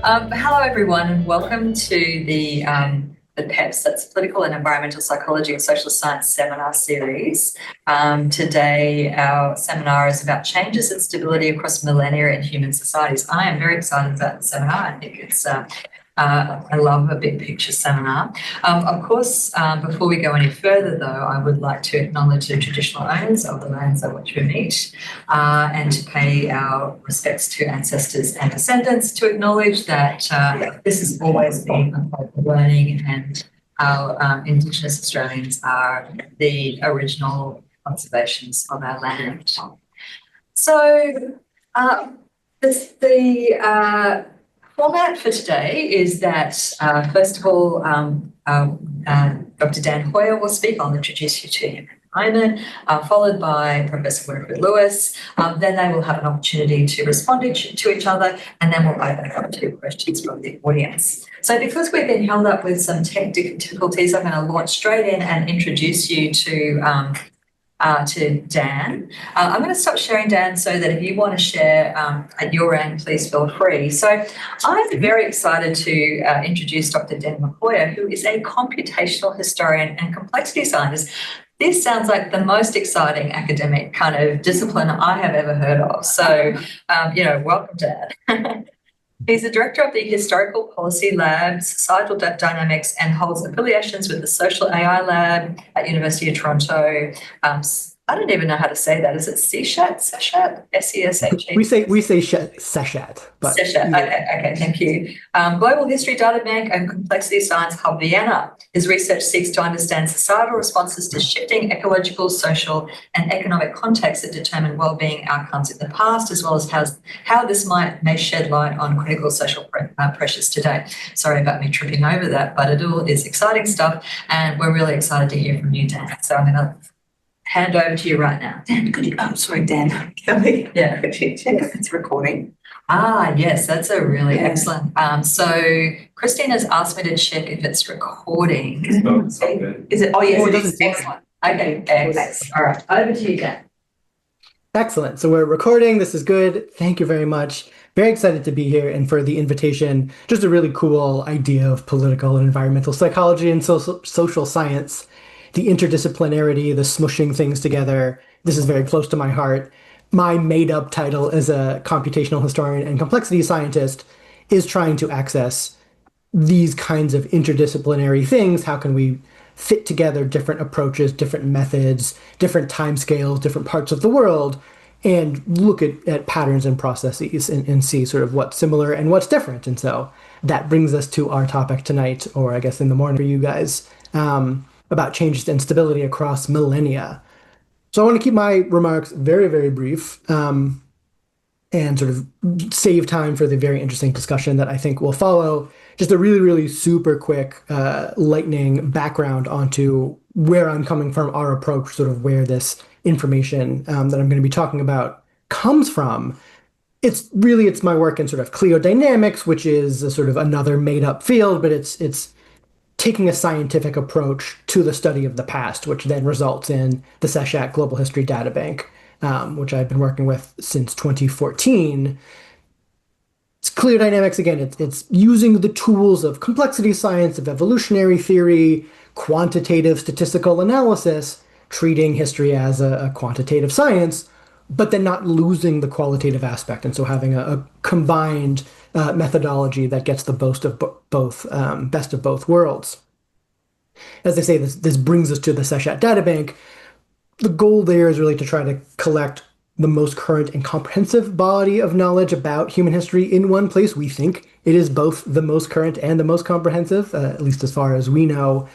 Hello, everyone, and welcome to the PEPSS, that's Political and Environmental Psychology and Social Science seminar series. Today, our seminar is about changes and stability across millennia in human societies. I am very excited about the seminar. I think it's I love a big picture seminar. Of course, before we go any further, though, I would like to acknowledge the traditional owners of the lands on which we meet and to pay our respects to ancestors and descendants, to acknowledge that this has always been a place of learning, and our Indigenous Australians are the original conservations of our land. So the format for today is that, first of all, Dr. Dan Hoyer will speak. I'll introduce you to him in a moment, followed by Professor Winnifred Lewis. Then they will have an opportunity to respond to each other, and then we'll open up to questions from the audience. So because we've been held up with some difficulties, I'm going to launch straight in and introduce you to Dan. I'm going to stop sharing, Dan, so that if you want to share at your end, please feel free. So I'm very excited to introduce Dr. Dan McCoy, who is a computational historian and complexity scientist. This sounds like the most exciting academic kind of discipline I have ever heard of. So, welcome, Dan. He's the director of the Historical Policy Lab, Societal Dynamics, and holds affiliations with the Social AI Lab at University of Toronto. I don't even know how to say that. Is it CSHAT? SESHAT? S-E-S-H-A-T? We say SESHAT. But SESHAT. Okay, thank you. Global History Data Bank and Complexity Science Hub Vienna. His research seeks to understand societal responses to shifting ecological, social, and economic contexts that determine well-being outcomes in the past, as well as how this may shed light on critical social pressures today. Sorry about me tripping over that, but it all is exciting stuff, and we're really excited to hear from you, Dan. So I'm going to hand over to you right now. Dan, sorry, Dan. Kelly. Yeah. Could you check if it's recording? Yes, that's a really excellent. So Christine has asked me to check if it's recording. Is it? Oh, yes, it is. Excellent. Okay, excellent. All right, over to you, Dan. Excellent. So we're recording. This is good. Thank you very much. Very excited to be here and for the invitation. Just a really cool idea of political and environmental psychology and social science. The interdisciplinarity, the smushing things together. This is very close to my heart. My made-up title as a computational historian and complexity scientist is trying to access these kinds of interdisciplinary things. How can we fit together different approaches, different methods, different timescales, different parts of the world, and look at patterns and processes and see sort of what's similar and what's different. And so that brings us to our topic tonight, or I guess in the morning for you guys, about changes and stability across millennia. So I want to keep my remarks very, very brief and sort of save time for the very interesting discussion that I think will follow. Just a really, really super quick lightning background onto where I'm coming from, our approach, sort of where this information that I'm going to be talking about comes from. It's my work in sort of cliodynamics, which is a sort of another made up field, but it's taking a scientific approach to the study of the past, which then results in the SESHAT Global History Data Bank, which I've been working with since 2014. It's cliodynamics, again, it's using the tools of complexity science, of evolutionary theory, quantitative statistical analysis, treating history as a quantitative science, but then not losing the qualitative aspect. And so having a combined methodology that gets the best of both worlds. As I say, this brings us to the SESHAT Databank. The goal there is really to try to collect the most current and comprehensive body of knowledge about human history in one place. We think it is both the most current and the most comprehensive, at least as far as we know.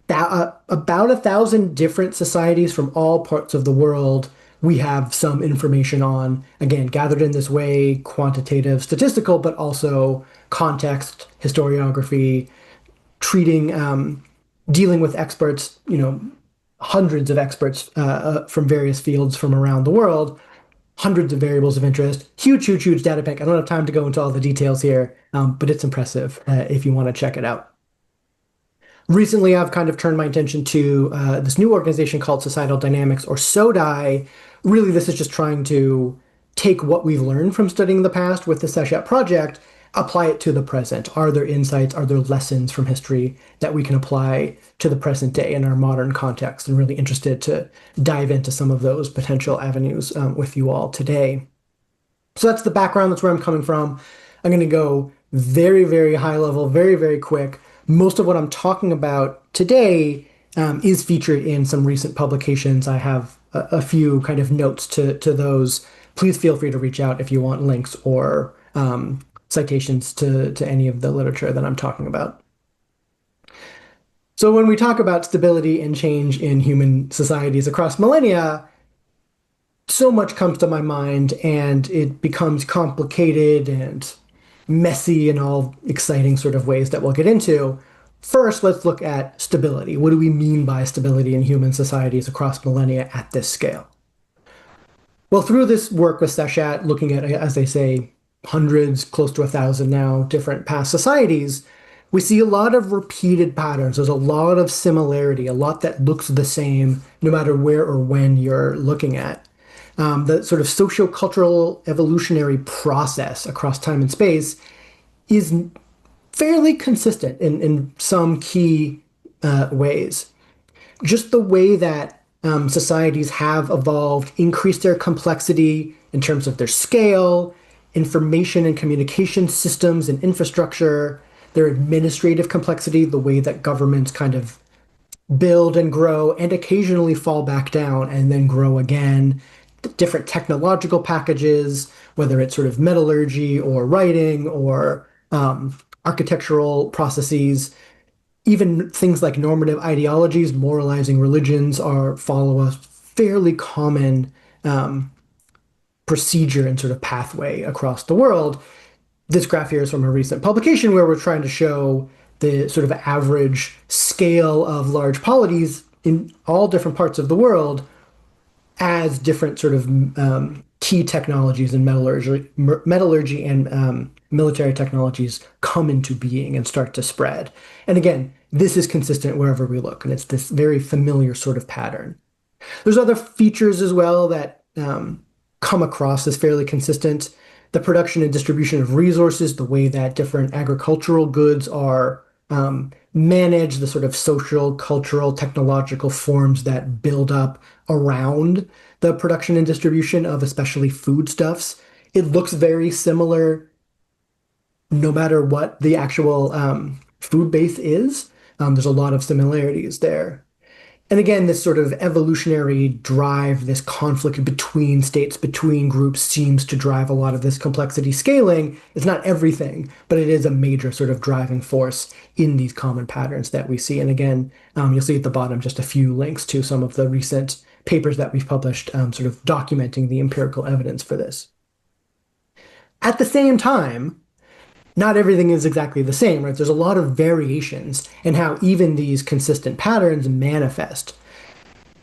About 1,000 different societies from all parts of the world we have some information on, again, gathered in this way, quantitative, statistical, but also context, historiography, dealing with experts, hundreds of experts from various fields from around the world, hundreds of variables of interest, huge data bank. I don't have time to go into all the details here, but it's impressive if you want to check it out. Recently, I've kind of turned my attention to this new organization called Societal Dynamics, or SODI. Really, this is just trying to take what we've learned from studying the past with the SESHAT project apply it to the present. Are there insights? Are there lessons from history that we can apply to the present day in our modern context? I'm really interested to dive into some of those potential avenues with you all today. So that's the background. That's where I'm coming from. I'm going to go very, very high level, very, very quick. Most of what I'm talking about today is featured in some recent publications. I have a few kind of notes to those. Please feel free to reach out if you want links or citations to any of the literature that I'm talking about. So when we talk about stability and change in human societies across millennia, so much comes to my mind and it becomes complicated and messy in all exciting sort of ways that we'll get into. First, let's look at stability. What do we mean by stability in human societies across millennia at this scale? Well, through this work with Seshat, looking at, as they say, hundreds, close to 1,000 now, different past societies, we see a lot of repeated patterns. There's a lot of similarity, a lot that looks the same, no matter where or when you're looking at. The sort of socio-cultural evolutionary process across time and space is fairly consistent in some key ways. Just the way that societies have evolved, increased their complexity in terms of their scale, information and communication systems and infrastructure, their administrative complexity, the way that governments kind of build and grow and occasionally fall back down and then grow again, different technological packages, whether it's sort of metallurgy or writing or architectural processes, even things like normative ideologies, moralizing religions follow a fairly common procedure and sort of pathway across the world. This graph here is from a recent publication where we're trying to show the sort of average scale of large polities in all different parts of the world as different sort of key technologies in metallurgy and military technologies come into being and start to spread. And again, this is consistent wherever we look, and it's this very familiar sort of pattern. There's other features as well that come across as fairly consistent. The production and distribution of resources, the way that different agricultural goods are managed, the sort of social, cultural, technological forms that build up around the production and distribution of especially foodstuffs. It looks very similar no matter what the actual food base is. There's a lot of similarities there. And again, this sort of evolutionary drive, this conflict between states, between groups seems to drive a lot of this complexity scaling. It's not everything, but it is a major sort of driving force in these common patterns that we see. And again, you'll see at the bottom just a few links to some of the recent papers that we've published sort of documenting the empirical evidence for this. At the same time, not everything is exactly the same, right? There's a lot of variations in how even these consistent patterns manifest.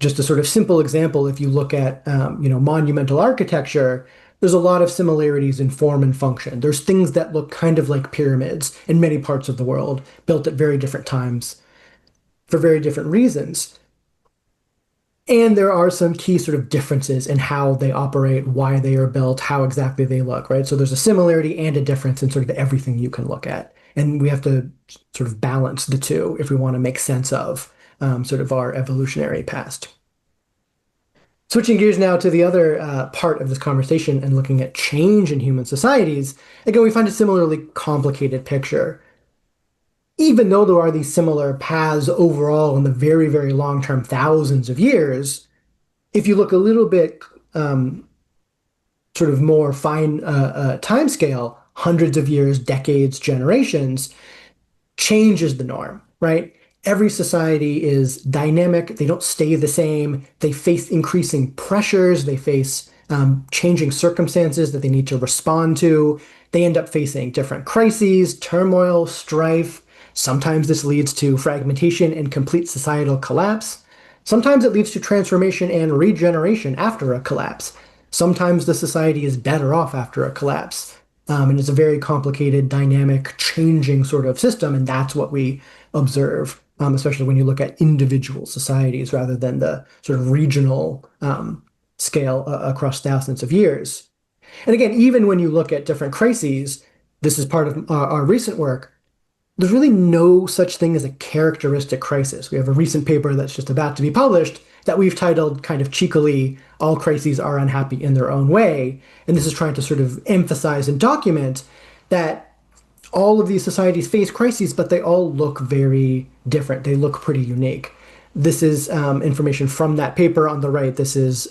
Just a sort of simple example, if you look at monumental architecture, there's a lot of similarities in form and function. There's things that look kind of like pyramids in many parts of the world, built at very different times for very different reasons. And there are some key sort of differences in how they operate, why they are built, how exactly they look, right? So there's a similarity and a difference in sort of everything you can look at. And we have to sort of balance the two if we want to make sense of sort of our evolutionary past. Switching gears now to the other part of this conversation and looking at change in human societies, again, we find a similarly complicated picture. Even though there are these similar paths overall in the very, very long term, thousands of years, if you look a little bit sort of more fine time scale, hundreds of years, decades, generations, change is the norm, right? Every society is dynamic. They don't stay the same. They face increasing pressures. They face changing circumstances that they need to respond to. They end up facing different crises, turmoil, strife. Sometimes this leads to fragmentation and complete societal collapse. Sometimes it leads to transformation and regeneration after a collapse. Sometimes the society is better off after a collapse. And it's a very complicated, dynamic, changing sort of system. And that's what we observe, especially when you look at individual societies rather than the sort of regional scale across thousands of years. And again, even when you look at different crises, this is part of our recent work, there's really no such thing as a characteristic crisis. We have a recent paper that's just about to be published that we've titled kind of cheekily, All Crises Are Unhappy in Their Own Way. And this is trying to sort of emphasize and document that all of these societies face crises, but they all look very different. They look pretty unique. This is information from that paper on the right. This is,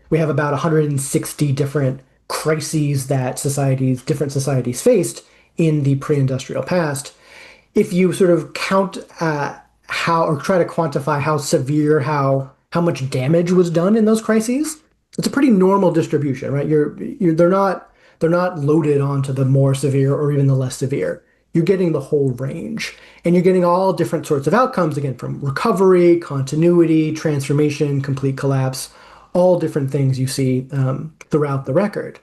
we have about 160 different crises that different societies faced in the pre-industrial past. If you sort of count how or try to quantify how severe, how much damage was done in those crises, it's a pretty normal distribution, right? They're not loaded onto the more severe or even the less severe. You're getting the whole range, and you're getting all different sorts of outcomes, again, from recovery, continuity, transformation, complete collapse, all different things you see throughout the record.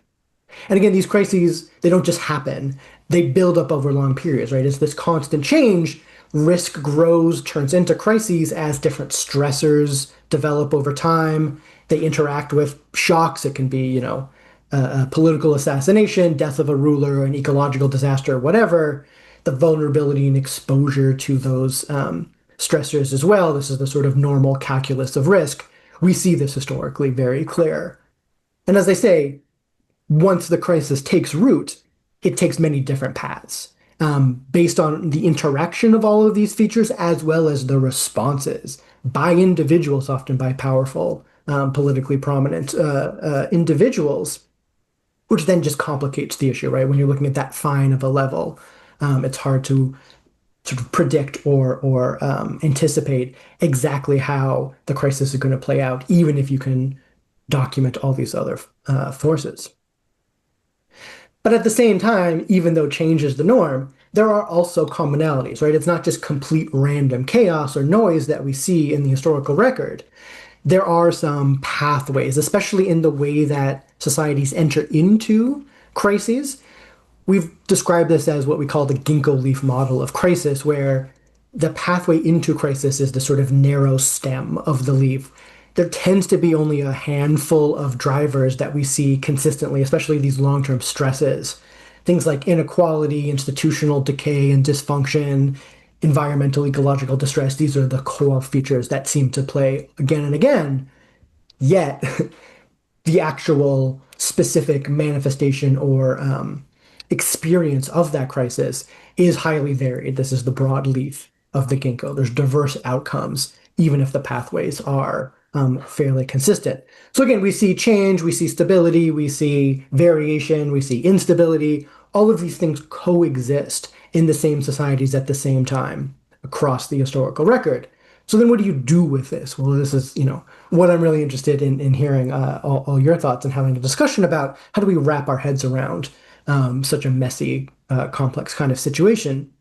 And again, these crises, they don't just happen. They build up over long periods, right? It's this constant change. Risk grows, turns into crises as different stressors develop over time. They interact with shocks. It can be, a political assassination, death of a ruler, an ecological disaster, whatever. The vulnerability and exposure to those stressors as well. This is the sort of normal calculus of risk. We see this historically very clear. And as I say, once the crisis takes root, it takes many different paths based on the interaction of all of these features as well as the responses by individuals, often by powerful, politically prominent individuals, which then just complicates the issue, right? When you're looking at that fine of a level, it's hard to sort of predict or anticipate exactly how the crisis is going to play out, even if you can document all these other forces. But at the same time, even though change is the norm, there are also commonalities, right? It's not just complete random chaos or noise that we see in the historical record. There are some pathways, especially in the way that societies enter into crises. We've described this as what we call the ginkgo leaf model of crisis, where the pathway into crisis is the sort of narrow stem of the leaf. There tends to be only a handful of drivers that we see consistently, especially these long-term stresses. Things like inequality, institutional decay and dysfunction, environmental ecological distress. These are the core features that seem to play again and again. Yet, the actual specific manifestation or experience of that crisis is highly varied. This is the broad leaf of the ginkgo. There's diverse outcomes, even if the pathways are fairly consistent. So again, we see change, we see stability, we see variation, we see instability. All of these things coexist in the same societies at the same time across the historical record. So then what do you do with this? Well, this is, what I'm really interested in hearing all your thoughts and having a discussion about how do we wrap our heads around such a messy, complex kind of situation.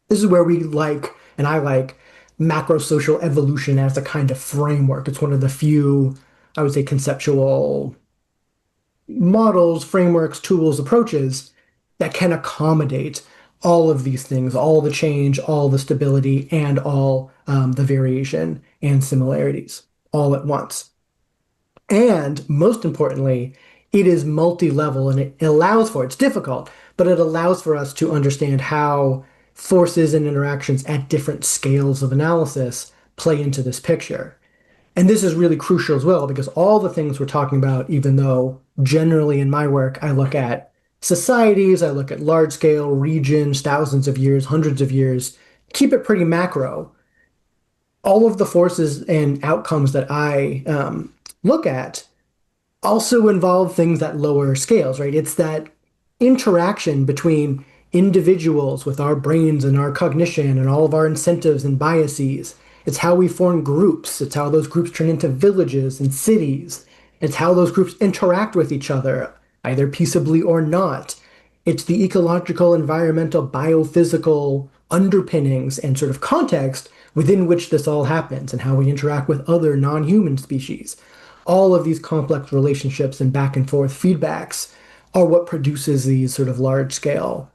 This is where I like macro-social evolution as a kind of framework. It's one of the few, I would say, conceptual models, frameworks, tools, approaches that can accommodate all of these things, all the change, all the stability, and all the variation and similarities all at once. And most importantly, it is multi-level and it allows for, it's difficult, but it allows for us to understand how forces and interactions at different scales of analysis play into this picture. And this is really crucial as well, because all the things we're talking about, even though generally in my work, I look at societies, I look at large scale regions, thousands of years, hundreds of years, keep it pretty macro. All of the forces and outcomes that I look at also involve things at lower scales, right? It's that interaction between individuals with our brains and our cognition and all of our incentives and biases. It's how we form groups. It's how those groups turn into villages and cities. It's how those groups interact with each other, either peaceably or not. It's the ecological, environmental, biophysical underpinnings and sort of context within which this all happens and how we interact with other non-human species. All of these complex relationships and back and forth feedbacks are what produces these sort of large scale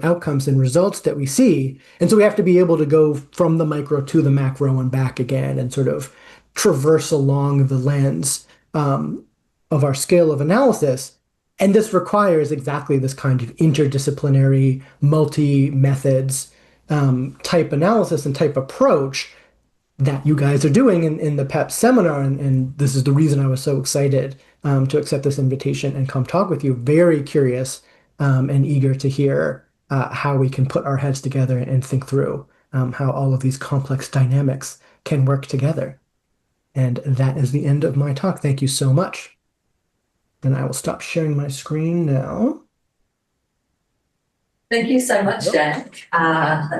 outcomes and results that we see. And so we have to be able to go from the micro to the macro and back again and sort of traverse along the lens of our scale of analysis And this requires exactly this kind of interdisciplinary, multi-methods type analysis and type approach that you guys are doing in the PEPS seminar. And this is the reason I was so excited to accept this invitation and come talk with you. Very curious and eager to hear how we can put our heads together and think through how all of these complex dynamics can work together. And that is the end of my talk. Thank you so much. And I will stop sharing my screen now. Thank you so much, Dan.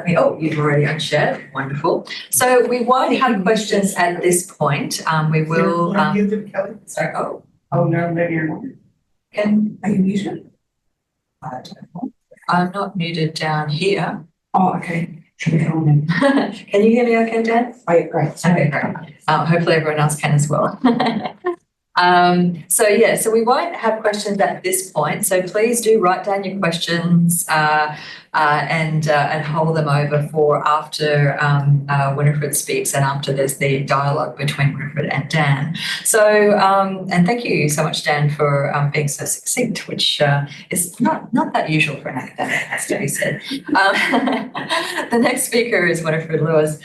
You've already unshared. Wonderful. So we won't have questions at this point. We will. Sorry. Oh, no, maybe you're not. Are you muted? I don't know. I'm not muted down here. Oh, okay. Should we go on then? Can you hear me okay, Dan? Oh, yeah, great. Okay, great. Hopefully everyone else can as well. So we won't have questions at this point. So please do write down your questions and hold them over for after Winnifred speaks and after there's the dialogue between Winnifred and Dan. So and thank you so much, Dan, for being so succinct, which is not that usual for an academic, has to be said. The next speaker is Winnifred Lewis.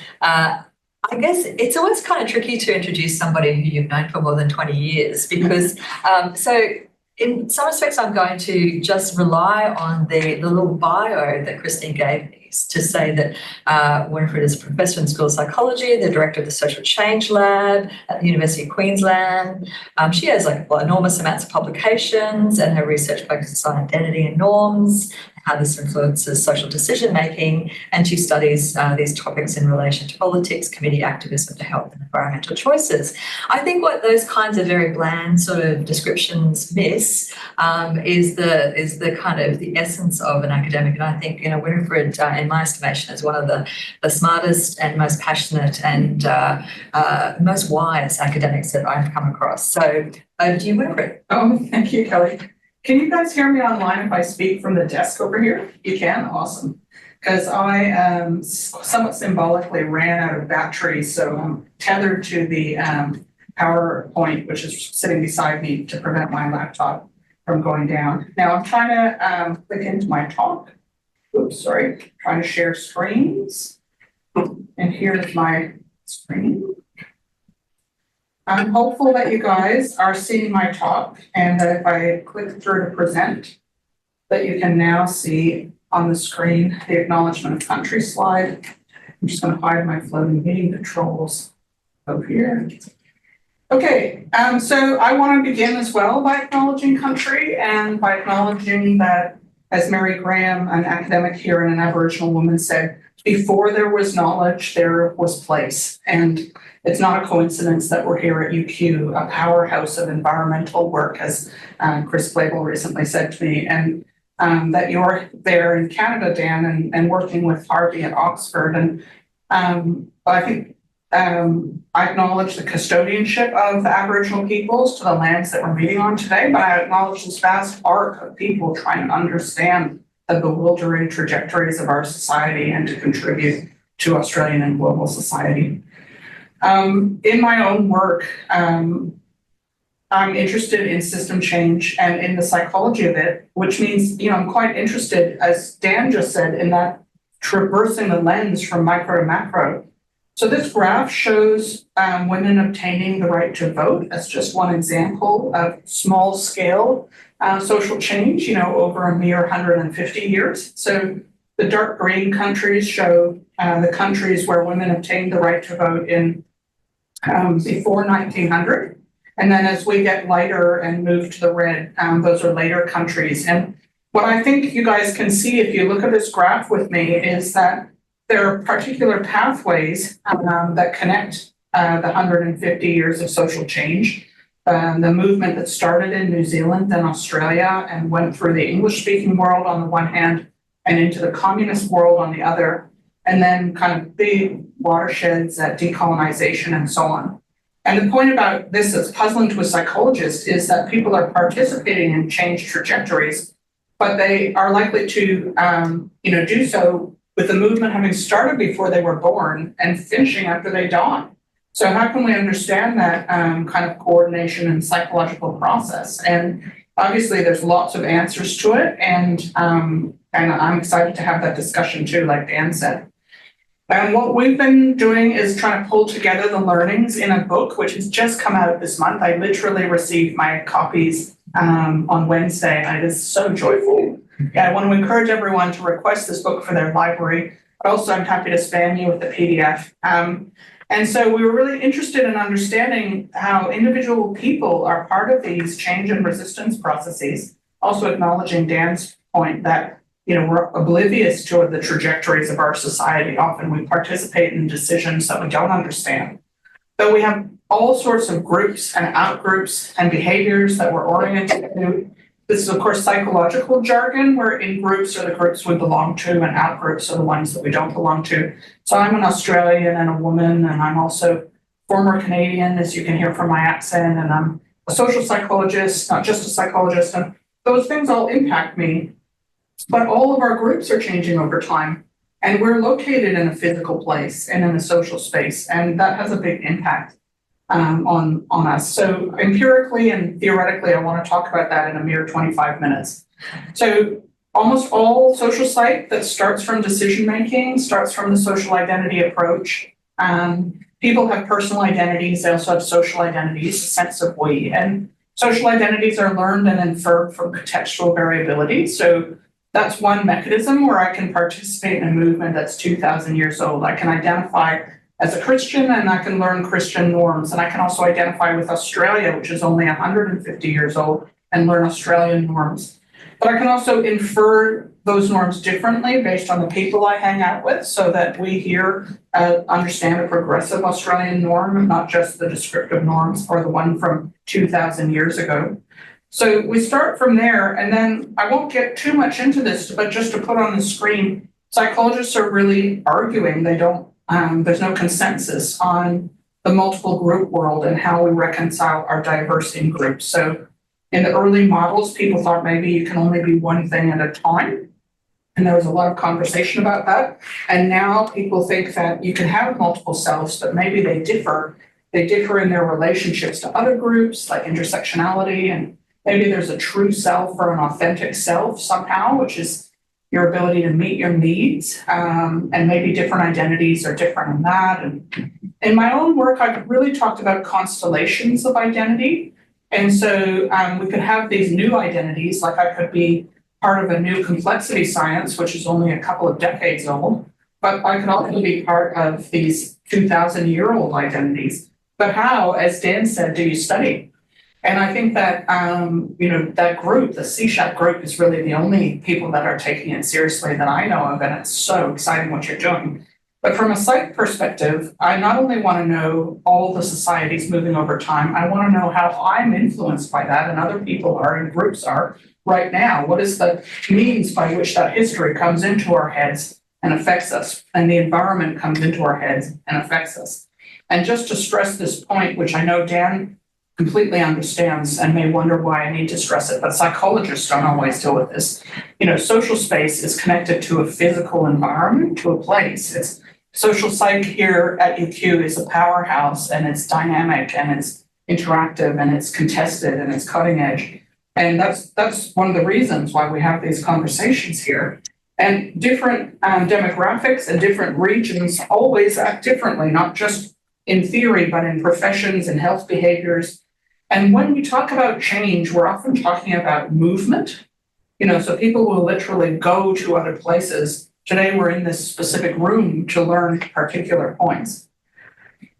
I guess it's always kind of tricky to introduce somebody who you've known for more than 20 years because, in some respects, I'm going to just rely on the little bio that Christine gave me to say that Winnifred is a professor in School of Psychology, the director of the Social Change Lab at the University of Queensland. She has enormous amounts of publications and her research focuses on identity and norms, how this influences social decision-making, and she studies these topics in relation to politics, community activism for health and environmental choices. I think what those kinds of very bland sort of descriptions miss is the kind of the essence of an academic. And I think, Winnifred, in my estimation, is one of the smartest and most passionate and most wise academics that I've come across. So over to you, Winnifred. Oh, thank you, Kelly. Can you guys hear me online if I speak from the desk over here? You can? Awesome. Because I somewhat symbolically ran out of battery, so I'm tethered to the PowerPoint, which is sitting beside me to prevent my laptop from going down. Now I'm trying to click into my talk. Oops, sorry. Trying to share screens. And here's my screen. I'm hopeful that you guys are seeing my talk and that if I click through to present, that you can now see on the screen the acknowledgement of country slide. I'm just going to hide my floating meeting controls over here. Okay, so I want to begin as well by acknowledging country and by acknowledging that, as Mary Graham, an academic here and an Aboriginal woman, said, before there was knowledge, there was place. And it's not a coincidence that we're here at UQ, a powerhouse of environmental work, as Chris Blabel recently said to me, and that you're there in Canada, Dan, and working with Harvey at Oxford. And I think I acknowledge the custodianship of the Aboriginal peoples to the lands that we're meeting on today, but I acknowledge this vast arc of people trying to understand the bewildering trajectories of our society and to contribute to Australian and global society. In my own work, I'm interested in system change and in the psychology of it, which means, I'm quite interested, as Dan just said, in that traversing the lens from micro to macro. So this graph shows women obtaining the right to vote as just one example of small scale social change, over a mere 150 years. So the dark green countries show the countries where women obtained the right to vote in before 1900. And then as we get lighter and move to the red, those are later countries. And what I think you guys can see if you look at this graph with me is that there are particular pathways that connect the 150 years of social change. The movement that started in New Zealand, then Australia, and went through the English-speaking world on the one hand and into the communist world on the other, and then kind of big watersheds at decolonization and so on. And the point about this that's puzzling to a psychologist is that people are participating in change trajectories, but they are likely to do so with the movement having started before they were born and finishing after they died. So how can we understand that kind of coordination and psychological process? And obviously there's lots of answers to it, and I'm excited to have that discussion too, like Dan said. And what we've been doing is trying to pull together the learnings in a book, which has just come out this month. I literally received my copies on Wednesday, and it is so joyful. Yeah, I want to encourage everyone to request this book for their library, but also I'm happy to spam you with the PDF. And so we were really interested in understanding how individual people are part of these change and resistance processes, also acknowledging Dan's point that we're oblivious to the trajectories of our society. Often we participate in decisions that we don't understand. But we have all sorts of groups and outgroups and behaviors that we're oriented to. This is, of course, psychological jargon, where in groups are the groups we belong to and outgroups are the ones that we don't belong to. So I'm an Australian and a woman, and I'm also former Canadian, as you can hear from my accent, and I'm a social psychologist, not just a psychologist, and those things all impact me. But all of our groups are changing over time, and we're located in a physical place and in a social space, and that has a big impact on us. So empirically and theoretically, I want to talk about that in a mere 25 minutes. So almost all social psych that starts from decision making starts from the social identity approach. People have personal identities, they also have social identities, a sense of we, and social identities are learned and inferred from contextual variability. So that's one mechanism where I can participate in a movement that's 2,000 years old. I can identify as a Christian and I can learn Christian norms. And I can also identify with Australia, which is only 150 years old, and learn Australian norms. But I can also infer those norms differently based on the people I hang out with, so that we here understand a progressive Australian norm, not just the descriptive norms or the one from 2,000 years ago. So we start from there, and then I won't get too much into this, but just to put on the screen, psychologists are really arguing. There's no consensus on the multiple group world and how we reconcile our diverse in groups. So in the early models, people thought maybe you can only be one thing at a time. And there was a lot of conversation about that. And now people think that you can have multiple selves, but maybe they differ. They differ in their relationships to other groups, like intersectionality, and maybe there's a true self or an authentic self somehow, which is your ability to meet your needs, and maybe different identities are different in that. And in my own work, I've really talked about constellations of identity. And so we could have these new identities, like I could be part of a new complexity science, which is only a couple of decades old, but I could also be part of these 2,000-year-old identities. But how, as Dan said, do you study? And I think that, that group, the CSHAP group, is really the only people that are taking it seriously that I know of, and it's so exciting what you're doing. But from a psych perspective, I not only want to know all the societies moving over time, I want to know how I'm influenced by that and other people are and groups are right now. What is the means by which that history comes into our heads and affects us, and the environment comes into our heads and affects us? And just to stress this point, which I know Dan completely understands and may wonder why I need to stress it, but psychologists don't always deal with this. Social space is connected to a physical environment, to a place. It's social psych here at UQ is a powerhouse, and it's dynamic and it's interactive and it's contested and it's cutting edge. And that's one of the reasons why we have these conversations here. And different demographics and different regions always act differently, not just in theory, but in professions and health behaviors. And when we talk about change, we're often talking about movement. So people will literally go to other places. Today, we're in this specific room to learn particular points.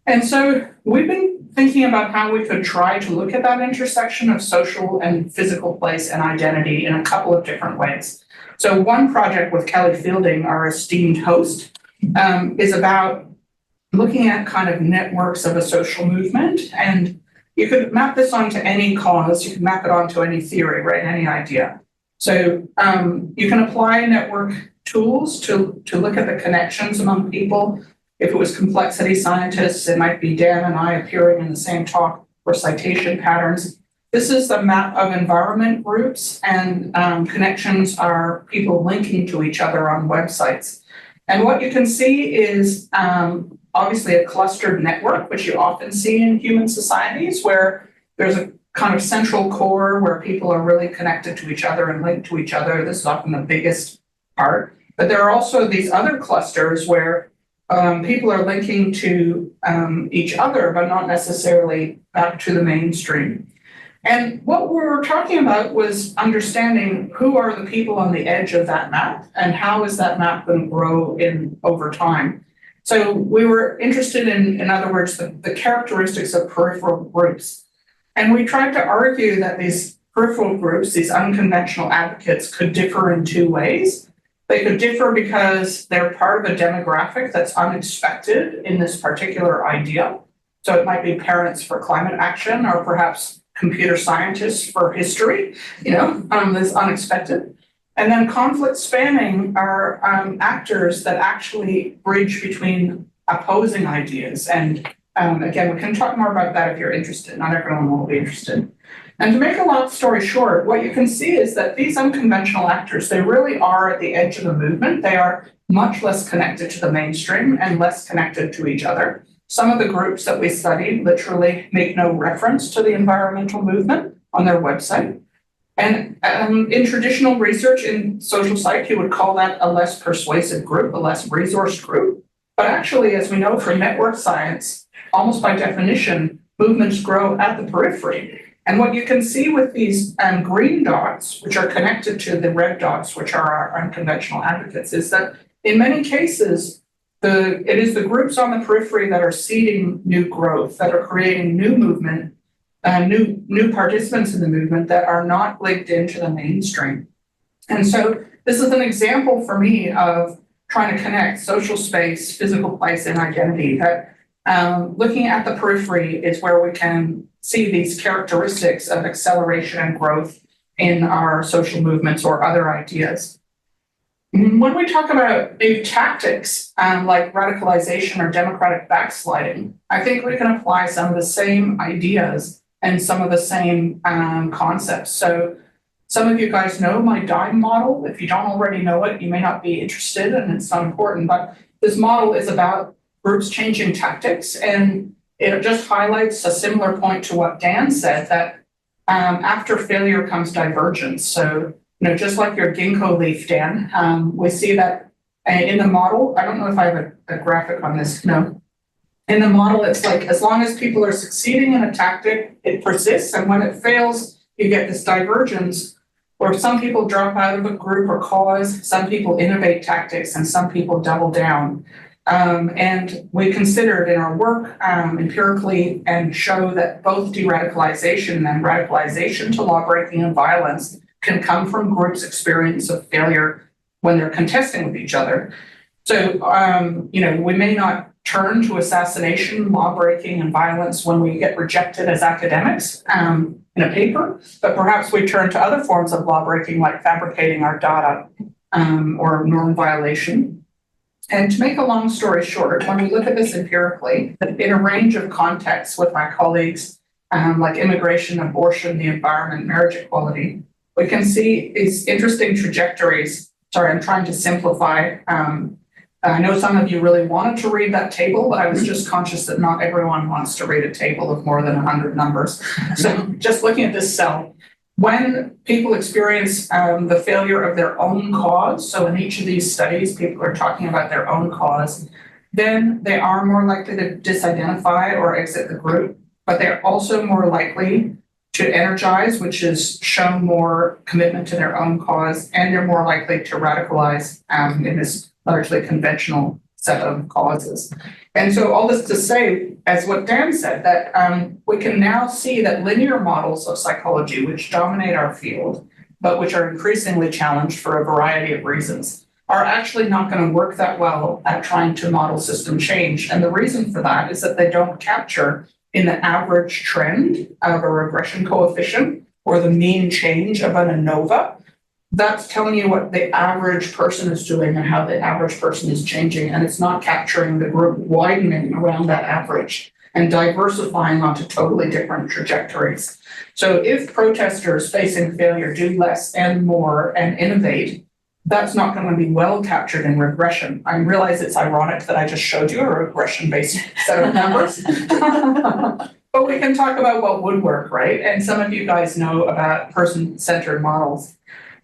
And so we've been thinking about how we could try to look at that intersection of social and physical place and identity in a couple of different ways. So one project with Kelly Fielding, our esteemed host, is about looking at kind of networks of a social movement. And you could map this onto any cause, you can map it onto any theory, right? Any idea. So you can apply network tools to look at the connections among people. If it was complexity scientists, it might be Dan and I appearing in the same talk, or citation patterns. This is the map of environment groups, and connections are people linking to each other on websites. And what you can see is obviously a clustered network, which you often see in human societies, where there's kind of central core where people are really connected to each other and linked to each other. This is often the biggest part. But there are also these other clusters where people are linking to each other, but not necessarily back to the mainstream. And what we were talking about was understanding who are the people on the edge of that map and how is that map going to grow over time. So we were interested in other words, the characteristics of peripheral groups. And we tried to argue that these peripheral groups, these unconventional advocates, could differ in two ways. They could differ because they're part of a demographic that's unexpected in this particular idea. So it might be parents for climate action or perhaps computer scientists for history, this unexpected. And then conflict spanning are actors that actually bridge between opposing ideas. And again, we can talk more about that if you're interested. Not everyone will be interested. And to make a long story short, what you can see is that these unconventional actors, they really are at the edge of the movement. They are much less connected to the mainstream and less connected to each other. Some of the groups that we studied literally make no reference to the environmental movement on their website. And in traditional research in social psych, you would call that a less persuasive group, a less resourced group. But actually, as we know from network science, almost by definition, movements grow at the periphery. And what you can see with these green dots, which are connected to the red dots, which are our unconventional advocates, is that in many cases, it is the groups on the periphery that are seeding new growth, that are creating new movement, new participants in the movement that are not linked into the mainstream. And so this is an example for me of trying to connect social space, physical place, and identity. That looking at the periphery is where we can see these characteristics of acceleration and growth in our social movements or other ideas. When we talk about new tactics like radicalization or democratic backsliding, I think we can apply some of the same ideas and some of the same concepts. So some of you guys know my DIME model. If you don't already know it, you may not be interested and it's not important, but this model is about groups changing tactics, and it just highlights a similar point to what Dan said, that after failure comes divergence. So just like your ginkgo leaf, Dan, we see that in the model. I don't know if I have a graphic on this. No. In the model, it's like as long as people are succeeding in a tactic, it persists. And when it fails, you get this divergence where some people drop out of a group or cause, some people innovate tactics, and some people double down. And we considered in our work empirically and show that both de-radicalization and radicalization to lawbreaking and violence can come from groups' experience of failure when they're contesting with each other. So, we may not turn to assassination, lawbreaking, and violence when we get rejected as academics in a paper, but perhaps we turn to other forms of lawbreaking like fabricating our data or norm violation. And to make a long story short, when we look at this empirically, in a range of contexts with my colleagues, like immigration, abortion, the environment, marriage equality, we can see these interesting trajectories. Sorry, I'm trying to simplify. I know some of you really wanted to read that table, but I was just conscious that not everyone wants to read a table of more than 100 numbers. So just looking at this cell, when people experience the failure of their own cause, so in each of these studies, people are talking about their own cause, then they are more likely to disidentify or exit the group, but they're also more likely to energize, which is show more commitment to their own cause, and they're more likely to radicalize in this largely conventional set of causes. And so all this to say, as what Dan said, that we can now see that linear models of psychology, which dominate our field, but which are increasingly challenged for a variety of reasons, are actually not going to work that well at trying to model system change. And the reason for that is that they don't capture in the average trend of a regression coefficient or the mean change of an ANOVA. That's telling you what the average person is doing and how the average person is changing. And it's not capturing the group widening around that average and diversifying onto totally different trajectories. So if protesters facing failure do less and more and innovate, that's not going to be well captured in regression. I realize it's ironic that I just showed you a regression-based set of numbers. But But we can talk about what would work, right? And some of you guys know about person-centered models.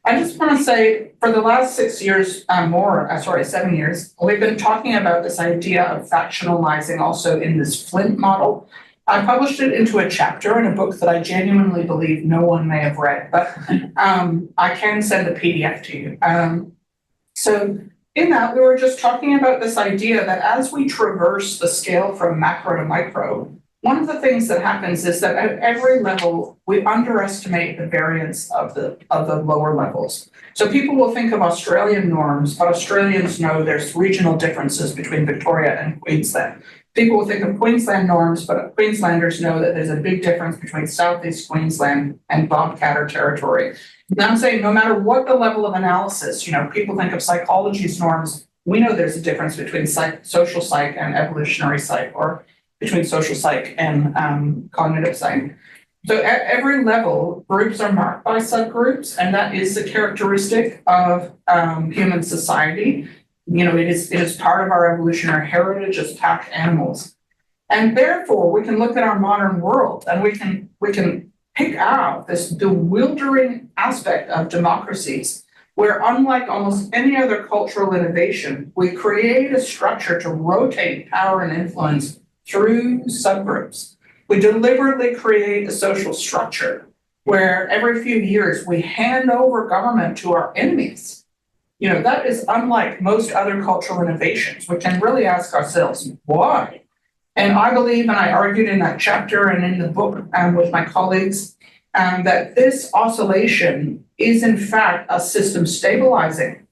I just want to say, for the last 7 years, we've been talking about this idea of factionalizing also in this Flint model. I published it into a chapter in a book that I genuinely believe no one may have read, but I can send the PDF to you. So in that, we were just talking about this idea that as we traverse the scale from macro to micro, one of the things that happens is that at every level, we underestimate the variance of the lower levels. So people will think of Australian norms, but Australians know there's regional differences between Victoria and Queensland. People will think of Queensland norms, but Queenslanders know that there's a big difference between Southeast Queensland and Bobcatter territory. And I'm saying no matter what the level of analysis, people think of psychology's norms, we know there's a difference between social psych and evolutionary psych, or between social psych and cognitive psych. So at every level, groups are marked by subgroups, and that is the characteristic of human society. It is part of our evolutionary heritage as pack animals. And therefore, we can look at our modern world and we can pick out this bewildering aspect of democracies where, unlike almost any other cultural innovation, we create a structure to rotate power and influence through subgroups. We deliberately create a social structure where every few years we hand over government to our enemies. That is unlike most other cultural innovations. We can really ask ourselves, why? And I believe, and I argued in that chapter and in the book with my colleagues, that this oscillation is in fact a system stabilizing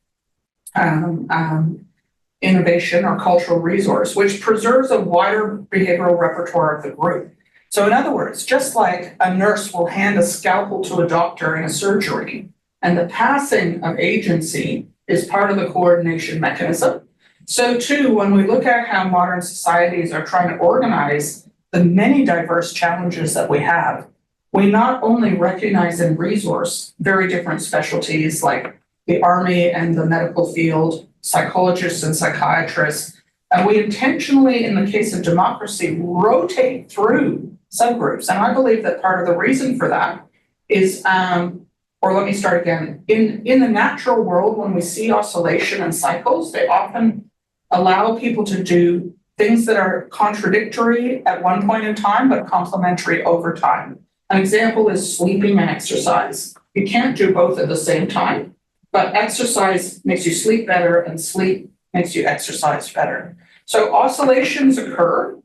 innovation or cultural resource, which preserves a wider behavioral repertoire of the group. So in other words, just like a nurse will hand a scalpel to a doctor in a surgery, and the passing of agency is part of the coordination mechanism, so too, when we look at how modern societies are trying to organize the many diverse challenges that we have, we not only recognize and resource very different specialties like the army and the medical field, psychologists and psychiatrists, and we intentionally, in the case of democracy, rotate through subgroups. And I believe that part of the reason for that is, or let me start again, in the natural world, when we see oscillation and cycles, they often allow people to do things that are contradictory at one point in time, but complementary over time. An example is sleeping and exercise. You can't do both at the same time. But exercise makes you sleep better and sleep makes you exercise better. So oscillations occur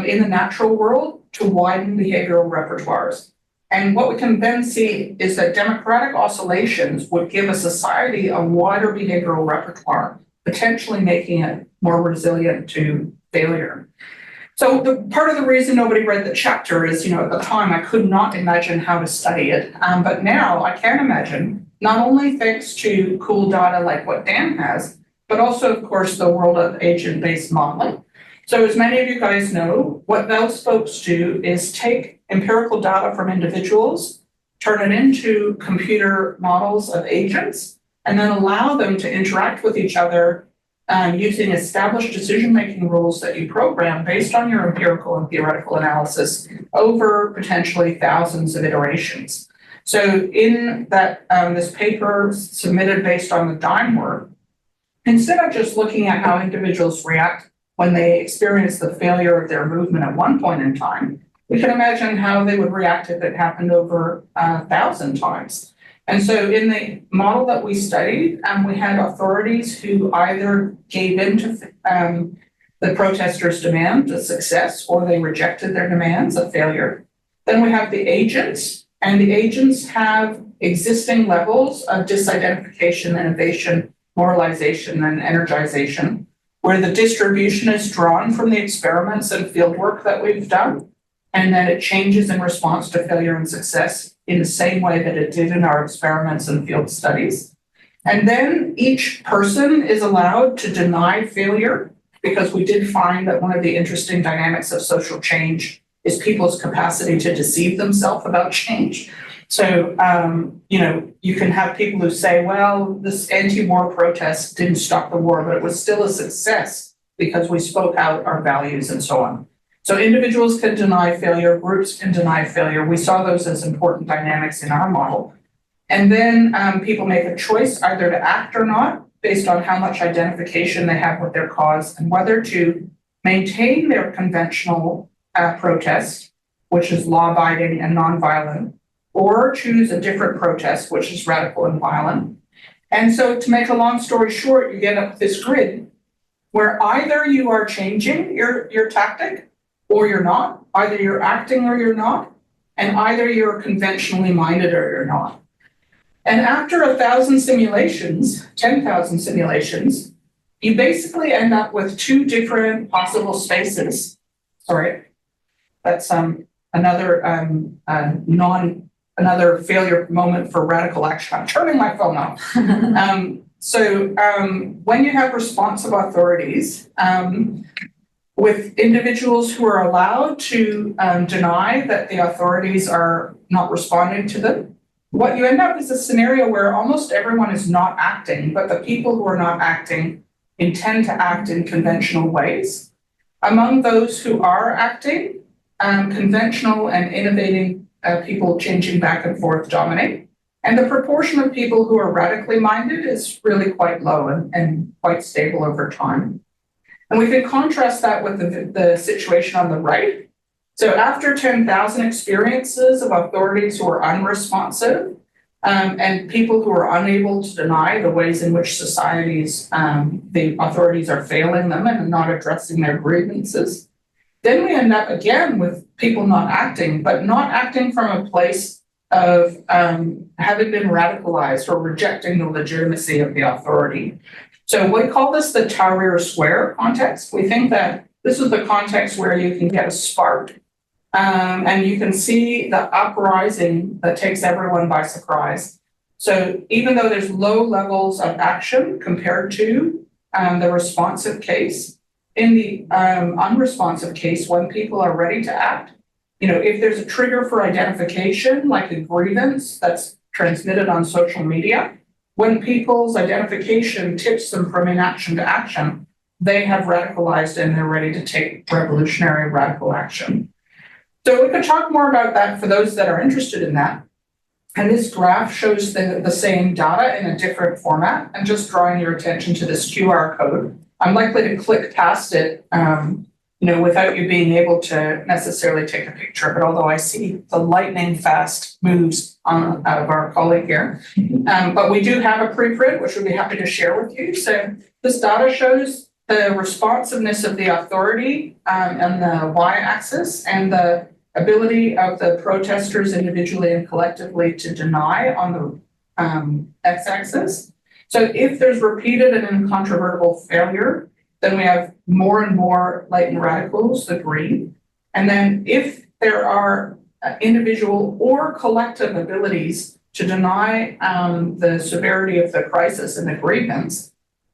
in the natural world to widen behavioral repertoires. And what we can then see is that democratic oscillations would give a society a wider behavioral repertoire, potentially making it more resilient to failure. So the part of the reason nobody read the chapter is, at the time I could not imagine how to study it, but now I can imagine, not only thanks to cool data like what Dan has, but also, of course, the world of agent-based modeling. So as many of you guys know, what those folks do is take empirical data from individuals, turn it into computer models of agents, and then allow them to interact with each other using established decision-making rules that you program based on your empirical and theoretical analysis over potentially thousands of iterations. So in that this paper submitted based on the DIME work, instead of just looking at how individuals react when they experience the failure of their movement at one point in time, we can imagine how they would react if it happened over 1,000 times. And so in the model that we studied, we had authorities who either gave in to the protesters' demand, a success, or they rejected their demands, a failure. Then we have the agents, and the agents have existing levels of disidentification, innovation, moralization, and energization, where the distribution is drawn from the experiments and fieldwork that we've done, and then it changes in response to failure and success in the same way that it did in our experiments and field studies. And then each person is allowed to deny failure, because we did find that one of the interesting dynamics of social change is people's capacity to deceive themselves about change. So, you can have people who say, well, this anti-war protest didn't stop the war, but it was still a success because we spoke out our values and so on. So individuals can deny failure, groups can deny failure. We saw those as important dynamics in our model. And then people make a choice either to act or not based on how much identification they have with their cause and whether to maintain their conventional protest, which is law-abiding and nonviolent, or choose a different protest, which is radical and violent. And so to make a long story short, you get up this grid where either you are changing your tactic or you're not, either you're acting or you're not, and either you're conventionally minded or you're not. And after 1,000 simulations, 10,000 simulations, you basically end up with two different possible spaces. Sorry, that's another failure moment for radical action. I'm turning my phone off. So when you have responsive authorities, with individuals who are allowed to deny that the authorities are not responding to them, what you end up is a scenario where almost everyone is not acting, but the people who are not acting intend to act in conventional ways. Among those who are acting, conventional and innovating people changing back and forth dominate. And the proportion of people who are radically minded is really quite low and quite stable over time. And we can contrast that with the situation on the right. So after 10,000 experiences of authorities who are unresponsive and people who are unable to deny the ways in which societies, the authorities are failing them and not addressing their grievances, then we end up again with people not acting, but not acting from a place of having been radicalized or rejecting the legitimacy of the authority. So we call this the Tahrir Square context. We think that this is the context where you can get a spark and you can see the uprising that takes everyone by surprise. So even though there's low levels of action compared to the responsive case, in the unresponsive case, when people are ready to act, if there's a trigger for identification, like a grievance that's transmitted on social media, when people's identification tips them from inaction to action, they have radicalized and they're ready to take revolutionary radical action. So we could talk more about that for those that are interested in that. And this graph shows the same data in a different format, and just drawing your attention to this QR code. I'm likely to click past it, without you being able to necessarily take a picture, but although I see the lightning fast moves out of our colleague here. But we do have a preprint, which we'll be happy to share with you. So this data shows the responsiveness of the authority on the y-axis and the ability of the protesters individually and collectively to deny on the x-axis. So if there's repeated and incontrovertible failure, then we have more and more latent radicals, the green. And then if there are individual or collective abilities to deny the severity of the crisis and the grievance,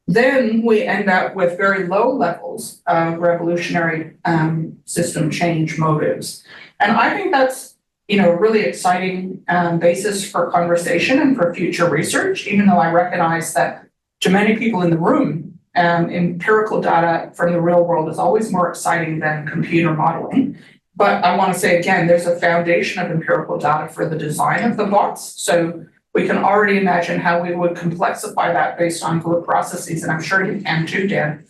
then we end up with very low levels of revolutionary system change motives. And I think that's a really exciting basis for conversation and for future research, even though I recognize that to many people in the room, empirical data from the real world is always more exciting than computer modeling. But I want to say again, there's a foundation of empirical data for the design of the bots. So we can already imagine how we would complexify that based on group processes. And I'm sure you can too, Dan.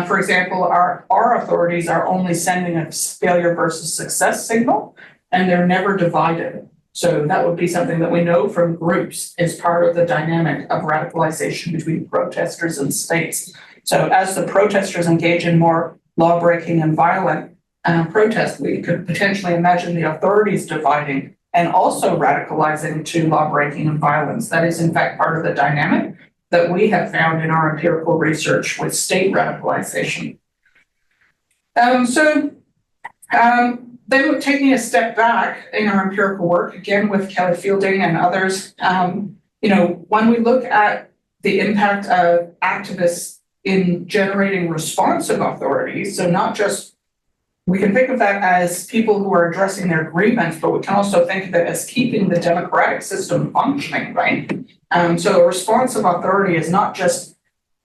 For example, our authorities are only sending a failure versus success signal, and they're never divided. So that would be something that we know from groups is part of the dynamic of radicalization between protesters and states. So as the protesters engage in more law-breaking and violent protest, we could potentially imagine the authorities dividing and also radicalizing to law-breaking and violence. That is, in fact, part of the dynamic that we have found in our empirical research with state radicalization. Then taking a step back in our empirical work, again with Kelly Fielding and others, when we look at the impact of activists in generating responsive authorities, so not just, we can think of that as people who are addressing their grievance, but we can also think of it as keeping the democratic system functioning, right? So a responsive authority is not just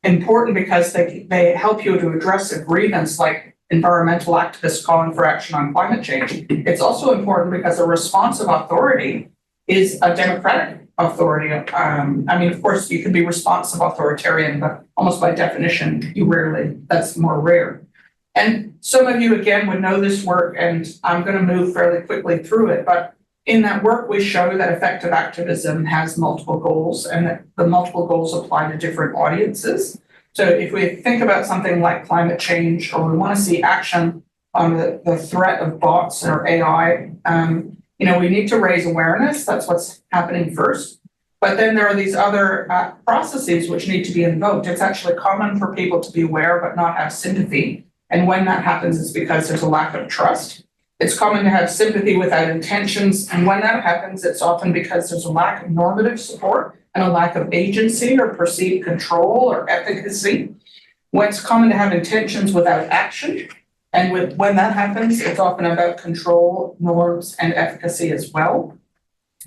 important because they help you to address a grievance, like environmental activists calling for action on climate change. It's also important because a responsive authority is a democratic authority. I mean, of course, you can be responsive authoritarian, but almost by definition, that's more rare. And some of you, again, would know this work, and I'm going to move fairly quickly through it, but in that work, we show that effective activism has multiple goals, and that the multiple goals apply to different audiences. So if we think about something like climate change, or we want to see action on the threat of bots or AI, we need to raise awareness. That's what's happening first. But then there are these other processes which need to be invoked. It's actually common for people to be aware but not have sympathy. And when that happens, it's because there's a lack of trust. It's common to have sympathy without intentions. And when that happens, it's often because there's a lack of normative support and a lack of agency or perceived control or efficacy. When it's common to have intentions without action. And when that happens, it's often about control, norms, and efficacy as well.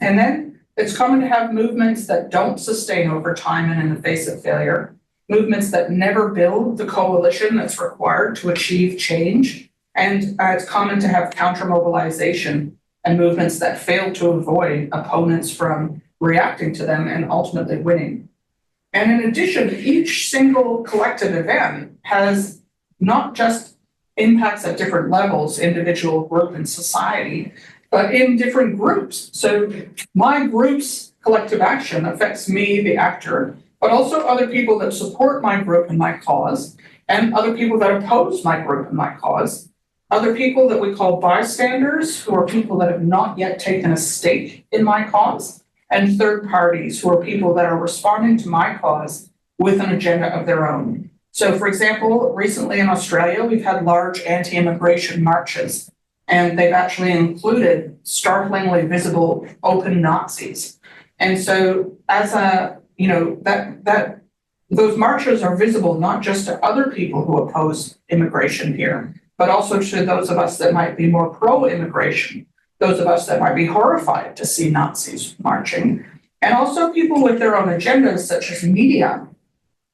And then it's common to have movements that don't sustain over time and in the face of failure, movements that never build the coalition that's required to achieve change. And it's common to have counter-mobilization and movements that fail to avoid opponents from reacting to them and ultimately winning. And in addition, each single collective event has not just impacts at different levels, individual, group, and society, but in different groups. So my group's collective action affects me, the actor, but also other people that support my group and my cause, and other people that oppose my group and my cause, other people that we call bystanders, who are people that have not yet taken a stake in my cause, and third parties, who are people that are responding to my cause with an agenda of their own. So, for example, recently in Australia, we've had large anti-immigration marches, and they've actually included startlingly visible open Nazis. And so, as those marches are visible not just to other people who oppose immigration here, but also to those of us that might be more pro-immigration, those of us that might be horrified to see Nazis marching, and also people with their own agendas, such as media,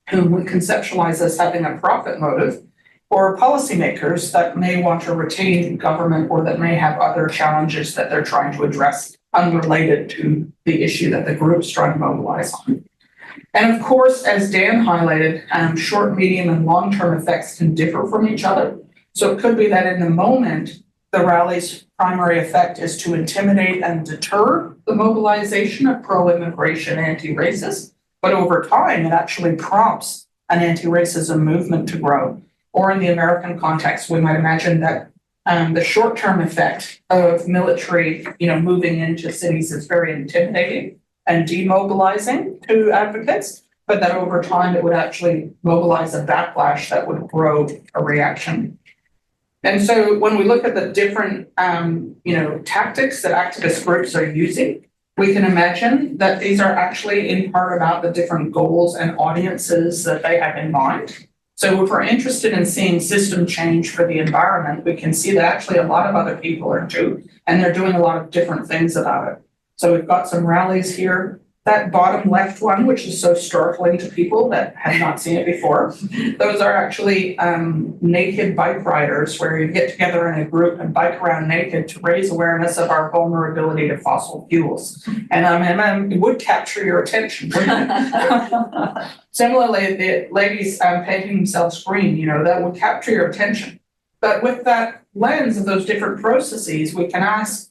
whom we conceptualize as having a profit motive, or policymakers that may want to retain government or that may have other challenges that they're trying to address unrelated to the issue that the group's trying to mobilize on. And of course, as Dan highlighted, short, medium, and long-term effects can differ from each other. So it could be that in the moment, the rally's primary effect is to intimidate and deter the mobilization of pro-immigration anti-racists, but over time, it actually prompts an anti-racism movement to grow. Or in the American context, we might imagine that the short-term effect of military, moving into cities is very intimidating and demobilizing to advocates, but that over time it would actually mobilize a backlash that would grow a reaction. And so when we look at the different, tactics that activist groups are using, we can imagine that these are actually in part about the different goals and audiences that they have in mind. So if we're interested in seeing system change for the environment, we can see that actually a lot of other people are too, and they're doing a lot of different things about it. So we've got some rallies here. That bottom left one, which is so startling to people that have not seen it before, those are actually naked bike riders where you get together in a group and bike around naked to raise awareness of our vulnerability to fossil fuels. And it would capture your attention, wouldn't it? Similarly, the ladies painting themselves green, that would capture your attention. But with that lens of those different processes, we can ask,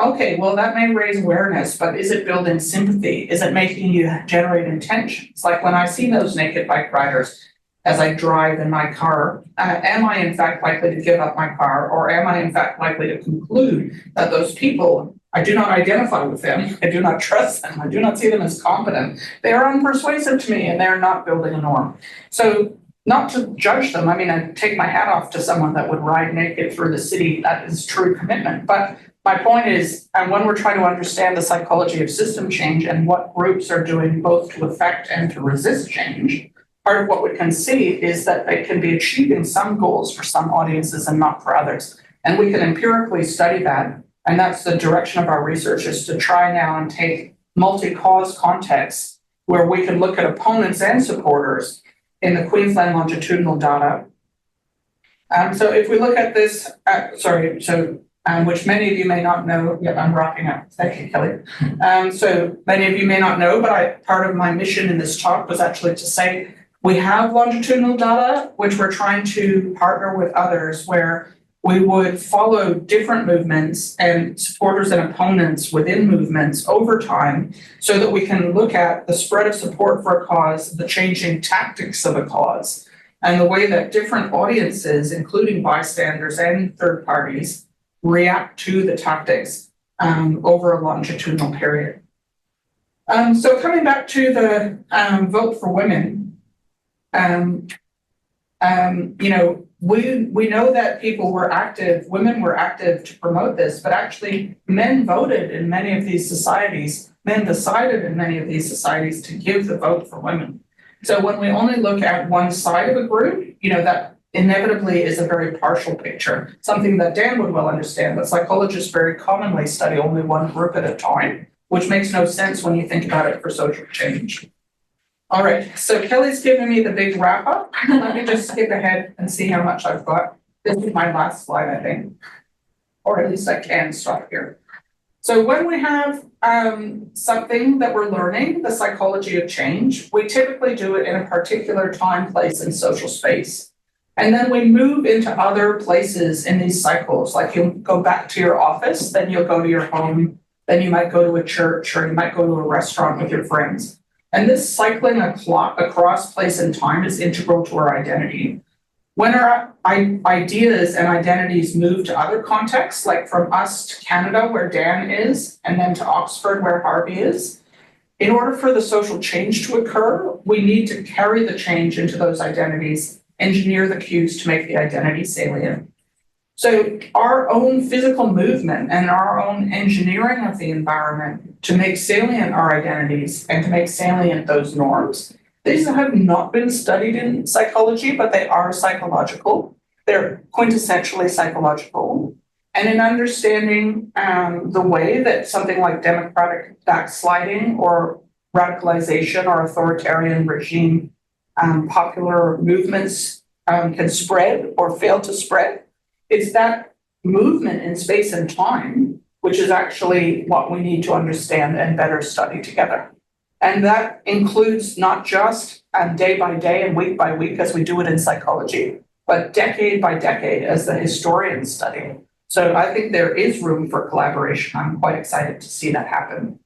okay, well, that may raise awareness, but is it building sympathy? Is it making you generate intentions? Like when I see those naked bike riders as I drive in my car, am I in fact likely to give up my car? Or am I in fact likely to conclude that those people, I do not identify with them, I do not trust them, I do not see them as competent, they are unpersuasive to me and they're not building a norm. So not to judge them, I take my hat off to someone that would ride naked through the city, that is true commitment. But my point is, when we're trying to understand the psychology of system change and what groups are doing both to affect and to resist change, part of what we can see is that they can be achieving some goals for some audiences and not for others. And we can empirically study that. And that's the direction of our research, is to try now and take multi-cause contexts where we can look at opponents and supporters in the Queensland longitudinal data So if we look at this, which many of you may not know, yep, I'm wrapping up. Thank you, Kelly. So many of you may not know, but part of my mission in this talk was actually to say we have longitudinal data, which we're trying to partner with others, where we would follow different movements and supporters and opponents within movements over time so that we can look at the spread of support for a cause, the changing tactics of a cause, and the way that different audiences, including bystanders and third parties, react to the tactics over a longitudinal period. So coming back to the vote for women, we know that women were active to promote this, but actually men voted in many of these societies, men decided in many of these societies to give the vote for women. So when we only look at one side of a group, that inevitably is a very partial picture, something that Dan would well understand, but psychologists very commonly study only one group at a time, which makes no sense when you think about it for social change. All right, so Kelly's given me the big wrap up. Let me just skip ahead and see how much I've got. This is my last slide, I think, or at least I can stop here. So when we have something that we're learning, the psychology of change, we typically do it in a particular time, place, and social space. And then we move into other places in these cycles, like you'll go back to your office, then you'll go to your home, then you might go to a church, or you might go to a restaurant with your friends. And this cycling across place and time is integral to our identity. When our ideas and identities move to other contexts, like from us to Canada, where Dan is, and then to Oxford, where Harvey is, in order for the social change to occur, we need to carry the change into those identities, engineer the cues to make the identity salient. So our own physical movement and our own engineering of the environment to make salient our identities and to make salient those norms, these have not been studied in psychology, but they are psychological. They're quintessentially psychological. And in understanding the way that something like democratic backsliding or radicalization or authoritarian regime popular movements can spread or fail to spread, it's that movement in space and time, which is actually what we need to understand and better study together. And that includes not just day by day and week by week as we do it in psychology, but decade by decade as the historians study. So I think there is room for collaboration. I'm quite excited to see that happen.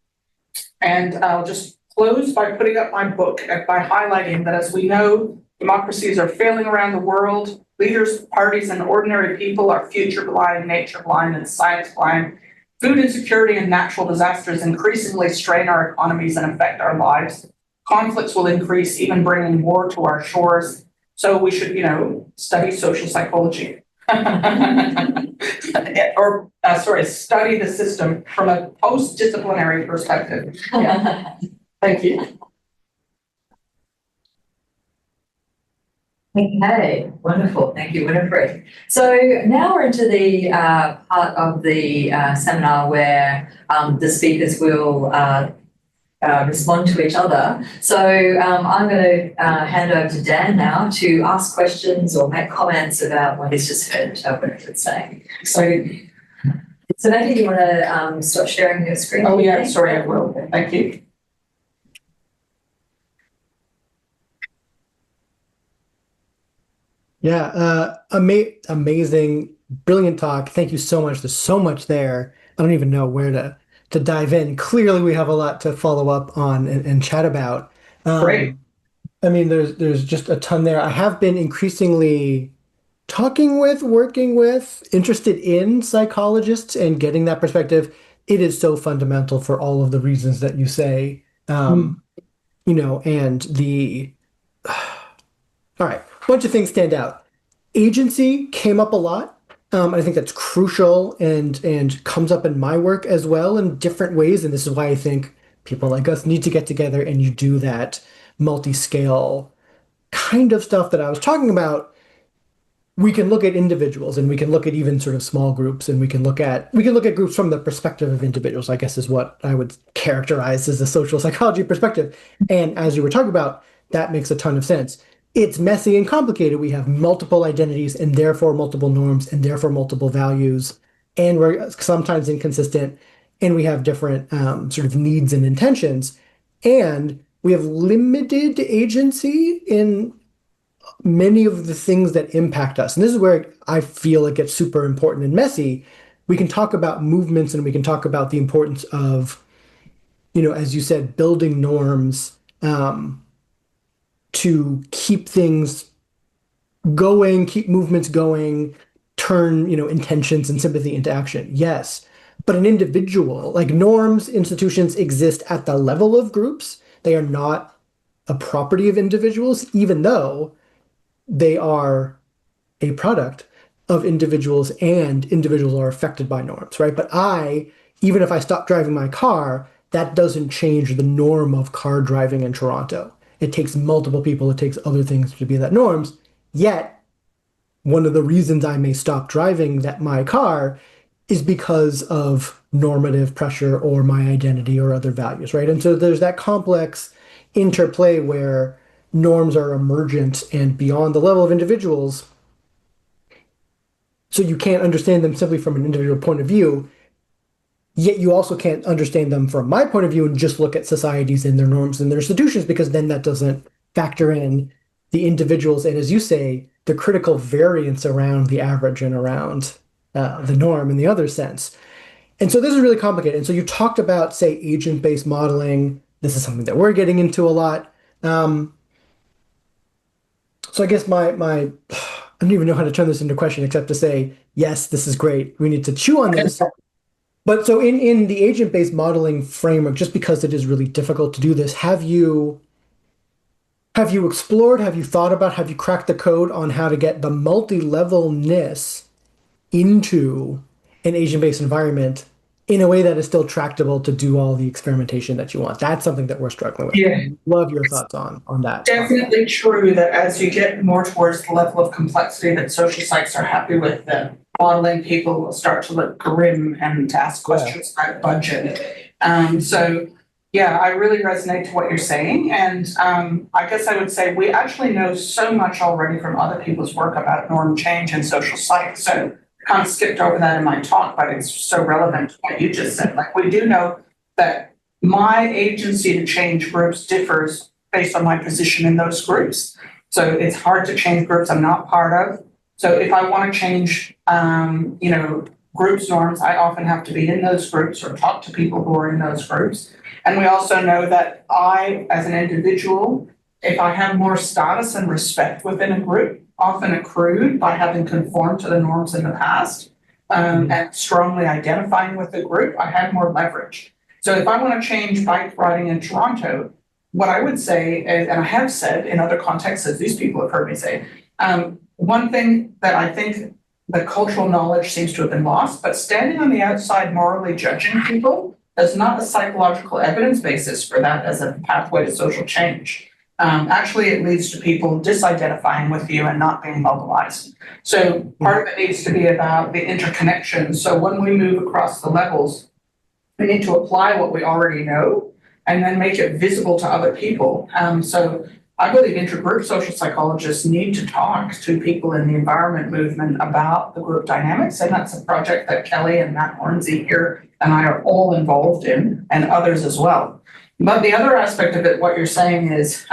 And I'll just close by putting up my book and by highlighting that, as we know, democracies are failing around the world. Leaders, parties, and ordinary people are future blind, nature blind, and science blind. Food insecurity and natural disasters increasingly strain our economies and affect our lives. Conflicts will increase, even bringing war to our shores. So we should, study social psychology. Study the system from a post-disciplinary perspective. Yeah. Thank you. Okay, wonderful. Thank you, Winnifred. So now we're into the part of the seminar where the speakers will respond to each other. So I'm going to hand over to Dan now to ask questions or make comments about what he's just heard Winnifred saying. So maybe you want to start sharing your screen. Oh yeah, sorry, I will. Thank you. Yeah, amazing, brilliant talk. Thank you so much. There's so much there. I don't even know where to dive in. Clearly, we have a lot to follow up on and chat about. Great. I mean, there's just a ton there. I have been increasingly talking with, working with, interested in psychologists and getting that perspective. It is so fundamental for all of the reasons that you say, and all right, a bunch of things stand out. Agency came up a lot. I think that's crucial and comes up in my work as well in different ways. And this is why I think people like us need to get together and you do that multi-scale kind of stuff that I was talking about. We can look at individuals and we can look at even sort of small groups, and we can look at groups from the perspective of individuals, I guess is what I would characterize as a social psychology perspective. And as you were talking about, that makes a ton of sense. it's messy and complicated. We have multiple identities and therefore multiple norms and therefore multiple values, and we're sometimes inconsistent, and we have different sort of needs and intentions, and we have limited agency in many of the things that impact us. And this is where I feel it gets super important and messy. We can talk about movements and we can talk about the importance of, as you said, building norms to keep things going, keep movements going, turn, intentions and sympathy into action. Yes. But an individual, like norms, institutions exist at the level of groups. They are not a property of individuals, even though they are a product of individuals and individuals are affected by norms, right? But even if I stop driving my car, that doesn't change the norm of car driving in Toronto. It takes multiple people, it takes other things to be that norms. Yet, one of the reasons I may stop driving my car is because of normative pressure or my identity or other values, right? And so there's that complex interplay where norms are emergent and beyond the level of individuals. So you can't understand them simply from an individual point of view, yet you also can't understand them from my point of view and just look at societies and their norms and their institutions, because then that doesn't factor in the individuals and, as you say, the critical variance around the average and around the norm in the other sense. And so this is really complicated. And so you talked about, say, agent-based modeling. This is something that we're getting into a lot. So I guess I don't even know how to turn this into a question except to say, yes, this is great. We need to chew on this. But so in the agent-based modeling framework, just because it is really difficult to do this, have you explored, have you thought about, have you cracked the code on how to get the multi-levelness into an agent-based environment in a way that is still tractable to do all the experimentation that you want? That's something that we're struggling with. Yeah. Love your thoughts on that. Definitely true that as you get more towards the level of complexity that social psychs are happy with, the modeling people will start to look grim and to ask questions about budget. So yeah, I really resonate to what you're saying. And I guess I would say we actually know so much already from other people's work about norm change and social psych. So kind of skipped over that in my talk, but it's so relevant to what you just said. Like, we do know that my agency to change groups differs based on my position in those groups. So it's hard to change groups I'm not part of. So if I want to change, groups norms, I often have to be in those groups or talk to people who are in those groups. And we also know that I, as an individual, if I have more status and respect within a group, often accrued by having conformed to the norms in the past, and strongly identifying with the group, I have more leverage. So if I want to change bike riding in Toronto, what I would say, and I have said in other contexts, as these people have heard me say, one thing that I think the cultural knowledge seems to have been lost, but standing on the outside morally judging people is not a psychological evidence basis for that as a pathway to social change. Actually, it leads to people disidentifying with you and not being mobilized. So part of it needs to be about the interconnection. So when we move across the levels, we need to apply what we already know and then make it visible to other people. So I believe intergroup social psychologists need to talk to people in the environment movement about the group dynamics. And that's a project that Kelly and Matt Hornsey here and I are all involved in, and others as well. But the other aspect of it, what you're saying is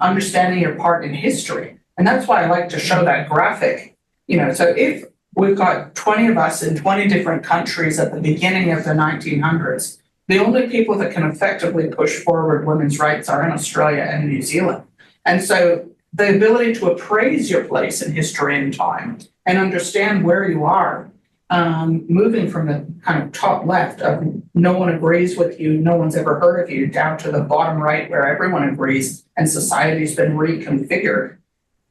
understanding your part in history. And that's why I like to show that graphic. So if we've got 20 of us in 20 different countries at the beginning of the 1900s, the only people that can effectively push forward women's rights are in Australia and New Zealand. And so the ability to appraise your place in history and time and understand where you are, moving from the kind of top left of no one agrees with you, no one's ever heard of you, down to the bottom right where everyone agrees and society's been reconfigured.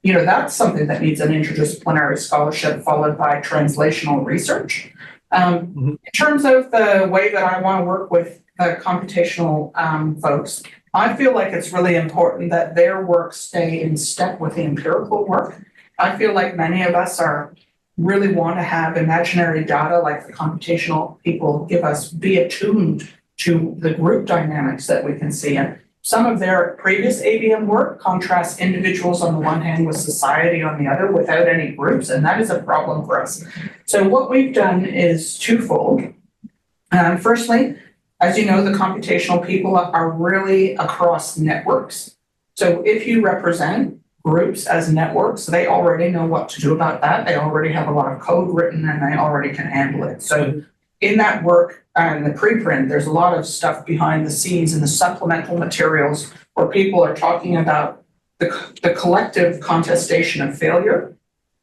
That's something that needs an interdisciplinary scholarship followed by translational research. In terms of the way that I want to work with the computational folks, I feel like it's really important that their work stay in step with the empirical work. I feel like many of us really want to have imaginary data like the computational people give us, be attuned to the group dynamics that we can see. And some of their previous ABM work contrasts individuals on the one hand with society on the other without any groups, and that is a problem for us. So what we've done is twofold. Firstly, as you know, the computational people are really across networks. So if you represent groups as networks, they already know what to do about that. They already have a lot of code written and they already can handle it. So in that work and the preprint, there's a lot of stuff behind the scenes in the supplemental materials where people are talking about the collective contestation of failure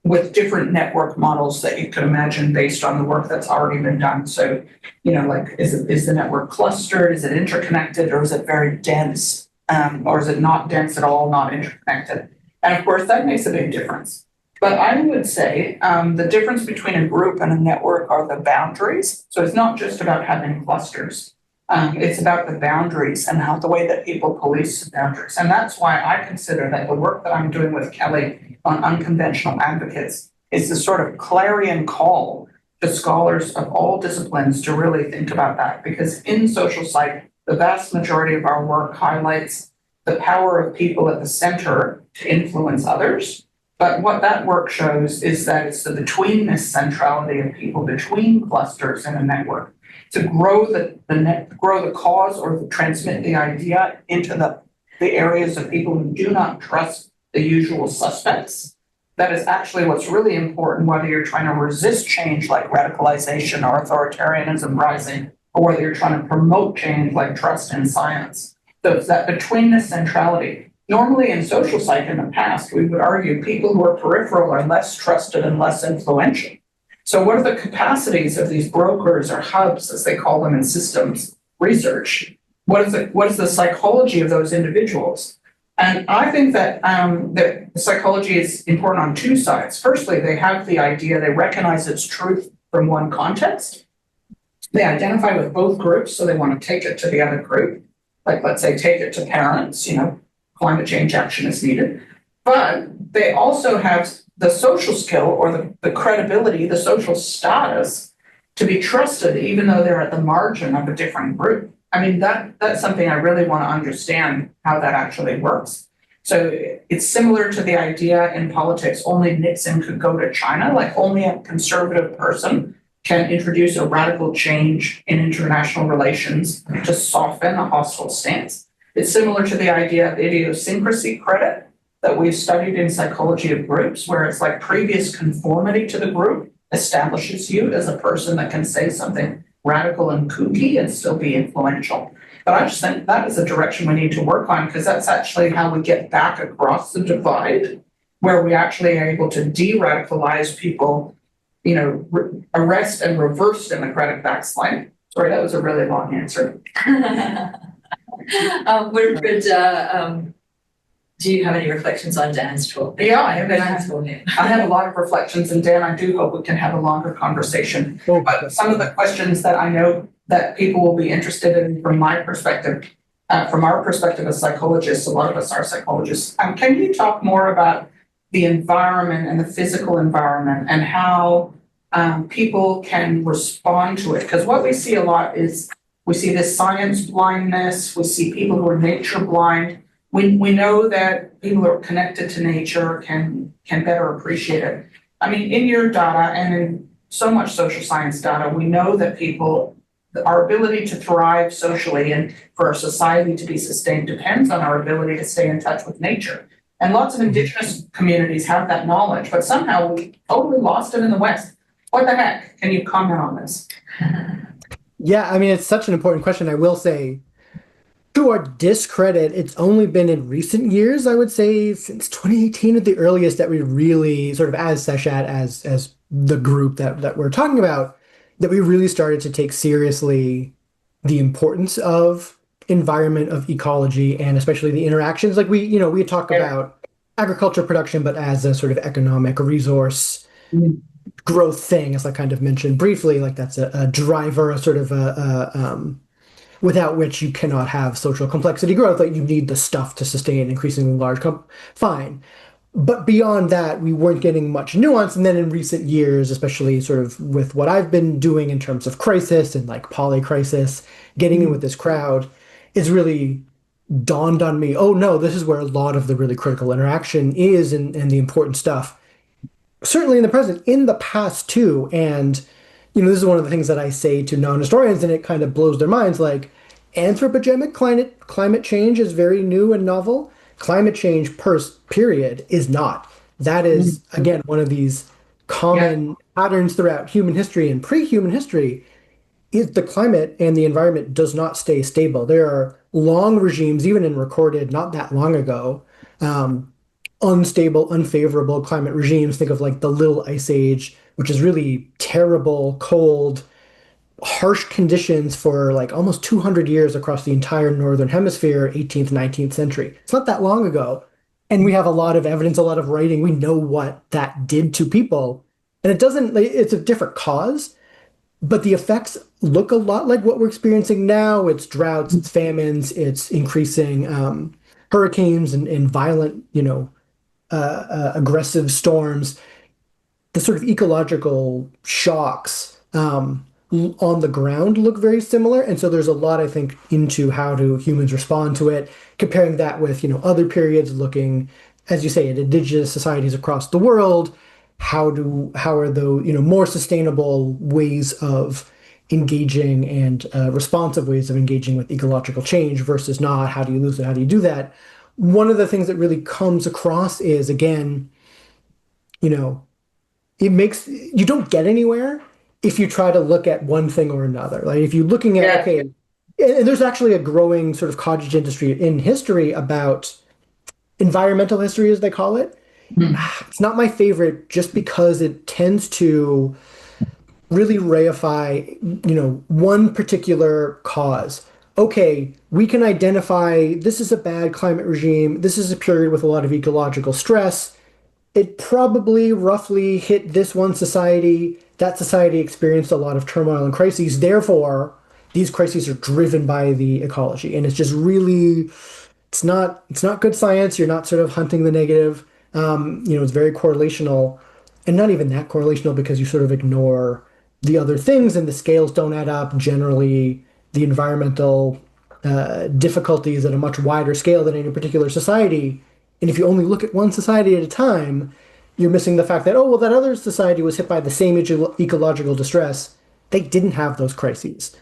with different network models that you could imagine based on the work that's already been done. So, like, is the network clustered? Is it interconnected? Or is it very dense? Or is it not dense at all, not interconnected? And of course, that makes a big difference. But I would say the difference between a group and a network are the boundaries. So it's not just about having clusters. It's about the boundaries and how the way that people police boundaries. And that's why I consider that the work that I'm doing with Kelly on unconventional advocates is the sort of clarion call to scholars of all disciplines to really think about that. Because in social psych, the vast majority of our work highlights the power of people at the center to influence others. But what that work shows is that it's the betweenness centrality of people between clusters in a network to grow grow the cause or to transmit the idea into the areas of people who do not trust the usual suspects. That is actually what's really important, whether you're trying to resist change like radicalization or authoritarianism rising, or whether you're trying to promote change like trust in science. So it's that betweenness centrality. Normally in social psych in the past, we would argue people who are peripheral are less trusted and less influential. So what are the capacities of these brokers or hubs, as they call them in systems research? What is the psychology of those individuals? And I think that that psychology is important on two sides. Firstly, they have the idea, they recognize its truth from one context. They identify with both groups, so they want to take it to the other group. Like, let's say, take it to parents, climate change action is needed. But they also have the social skill or the credibility, the social status to be trusted, even though they're at the margin of a different group. I mean, that's something I really want to understand how that actually works. So it's similar to the idea in politics, only Nixon could go to China, like only a conservative person can introduce a radical change in international relations to soften a hostile stance. It's similar to the idea of idiosyncrasy credit that we've studied in psychology of groups, where it's like previous conformity to the group establishes you as a person that can say something radical and kooky and still be influential. But I just think that is a direction we need to work on, because that's actually how we get back across the divide, where we actually are able to de-radicalize people, arrest and reverse democratic backslide. Sorry, that was a really long answer. Winnifred, do you have any reflections on Dan's talk? Yeah, I have a lot of reflections, and Dan, I do hope we can have a longer conversation. But some of the questions that I know that people will be interested in from my perspective, from our perspective as psychologists, a lot of us are psychologists. Can you talk more about the environment and the physical environment and how people can respond to it? Because what we see a lot is we see this science blindness, we see people who are nature blind. We know that people who are connected to nature can better appreciate it. I mean, in your data and in so much social science data, we know that our ability to thrive socially and for our society to be sustained depends on our ability to stay in touch with nature. And lots of Indigenous communities have that knowledge, but somehow we totally lost it in the West. What the heck? Can you comment on this? Yeah, I mean, it's such an important question. I will say, to our discredit, it's only been in recent years, I would say, since 2018 at the earliest, that we really sort of, as Seshat, as the group that we're talking about, that we really started to take seriously the importance of environment, of ecology, and especially the interactions. Like we talk about agriculture production, but as a sort of economic resource growth thing, as I kind of mentioned briefly, like that's a driver, a sort of without which you cannot have social complexity growth. Like you need the stuff to sustain increasingly large fine. But beyond that, we weren't getting much nuance. And then in recent years, especially sort of with what I've been doing in terms of crisis and like polycrisis, getting in with this crowd is really dawned on me, oh no, this is where a lot of the really critical interaction is and the important stuff. Certainly in the present, in the past too. And, this is one of the things that I say to non-historians, and it kind of blows their minds. Like, anthropogenic climate change is very new and novel. Climate change period is not. That is, again, one of these common patterns throughout human history and pre-human history is the climate and the environment does not stay stable. There are long regimes, even in recorded not that long ago, unstable, unfavorable climate regimes. Think of like the Little Ice Age, which is really terrible, cold, harsh conditions for like almost 200 years across the entire northern hemisphere, 18th, 19th century. It's not that long ago. And we have a lot of evidence, a lot of writing. We know what that did to people. And it's a different cause, but the effects look a lot like what we're experiencing now. It's droughts, it's famines, it's increasing hurricanes and violent, aggressive storms. The sort of ecological shocks on the ground look very similar. And so there's a lot, I think, into how do humans respond to it, comparing that with, other periods, looking, as you say, at indigenous societies across the world. How are the, more sustainable ways of engaging and responsive ways of engaging with ecological change versus not? How do you lose it? How do you do that? One of the things that really comes across is, again, you don't get anywhere if you try to look at one thing or another. Like if you're looking at, okay, and there's actually a growing sort of cottage industry in history about environmental history, as they call it. It's not my favorite just because it tends to really reify, one particular cause. Okay, we can identify this is a bad climate regime. This is a period with a lot of ecological stress. It probably roughly hit this one society. That society experienced a lot of turmoil and crises. Therefore, these crises are driven by the ecology. And it's just really, it's not good science. You're not sort of hunting the negative. It's very correlational and not even that correlational because you sort of ignore the other things and the scales don't add up. Generally, the environmental difficulties at a much wider scale than any particular society. And if you only look at one society at a time, you're missing the fact that, oh, well, that other society was hit by the same ecological distress. They didn't have those crises.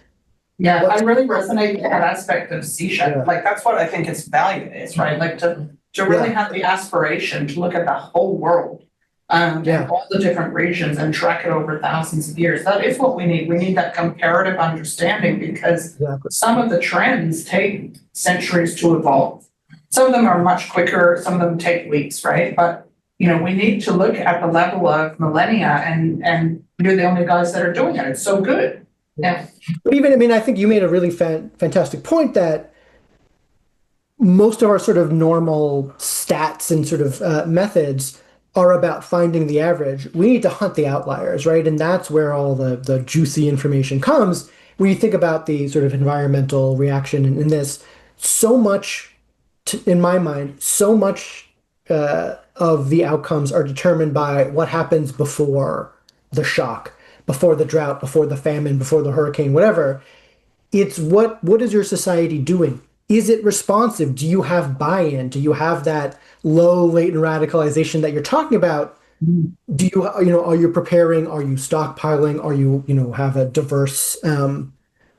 Yeah, I really resonate with that aspect of Sisha. Yeah. Like that's what I think its value is, right? Like to really have the aspiration to look at the whole world and all the different regions and track it over thousands of years. That is what we need. We need that comparative understanding because some of the trends take centuries to evolve. Some of them are much quicker, some of them take weeks, right? But we need to look at the level of millennia and you're the only guys that are doing it. It's so good. Yeah. But even, I think you made a really fantastic point that most of our sort of normal stats and sort of methods are about finding the average. We need to hunt the outliers, right? And that's where all the juicy information comes. When you think about the sort of environmental reaction in this, so much, in my mind, so much of the outcomes are determined by what happens before the shock, before the drought, before the famine, before the hurricane, whatever. It's what is your society doing? Is it responsive? Do you have buy-in? Do you have that low latent radicalization that you're talking about? Do you, are you preparing? Are you stockpiling? Are you, have a diverse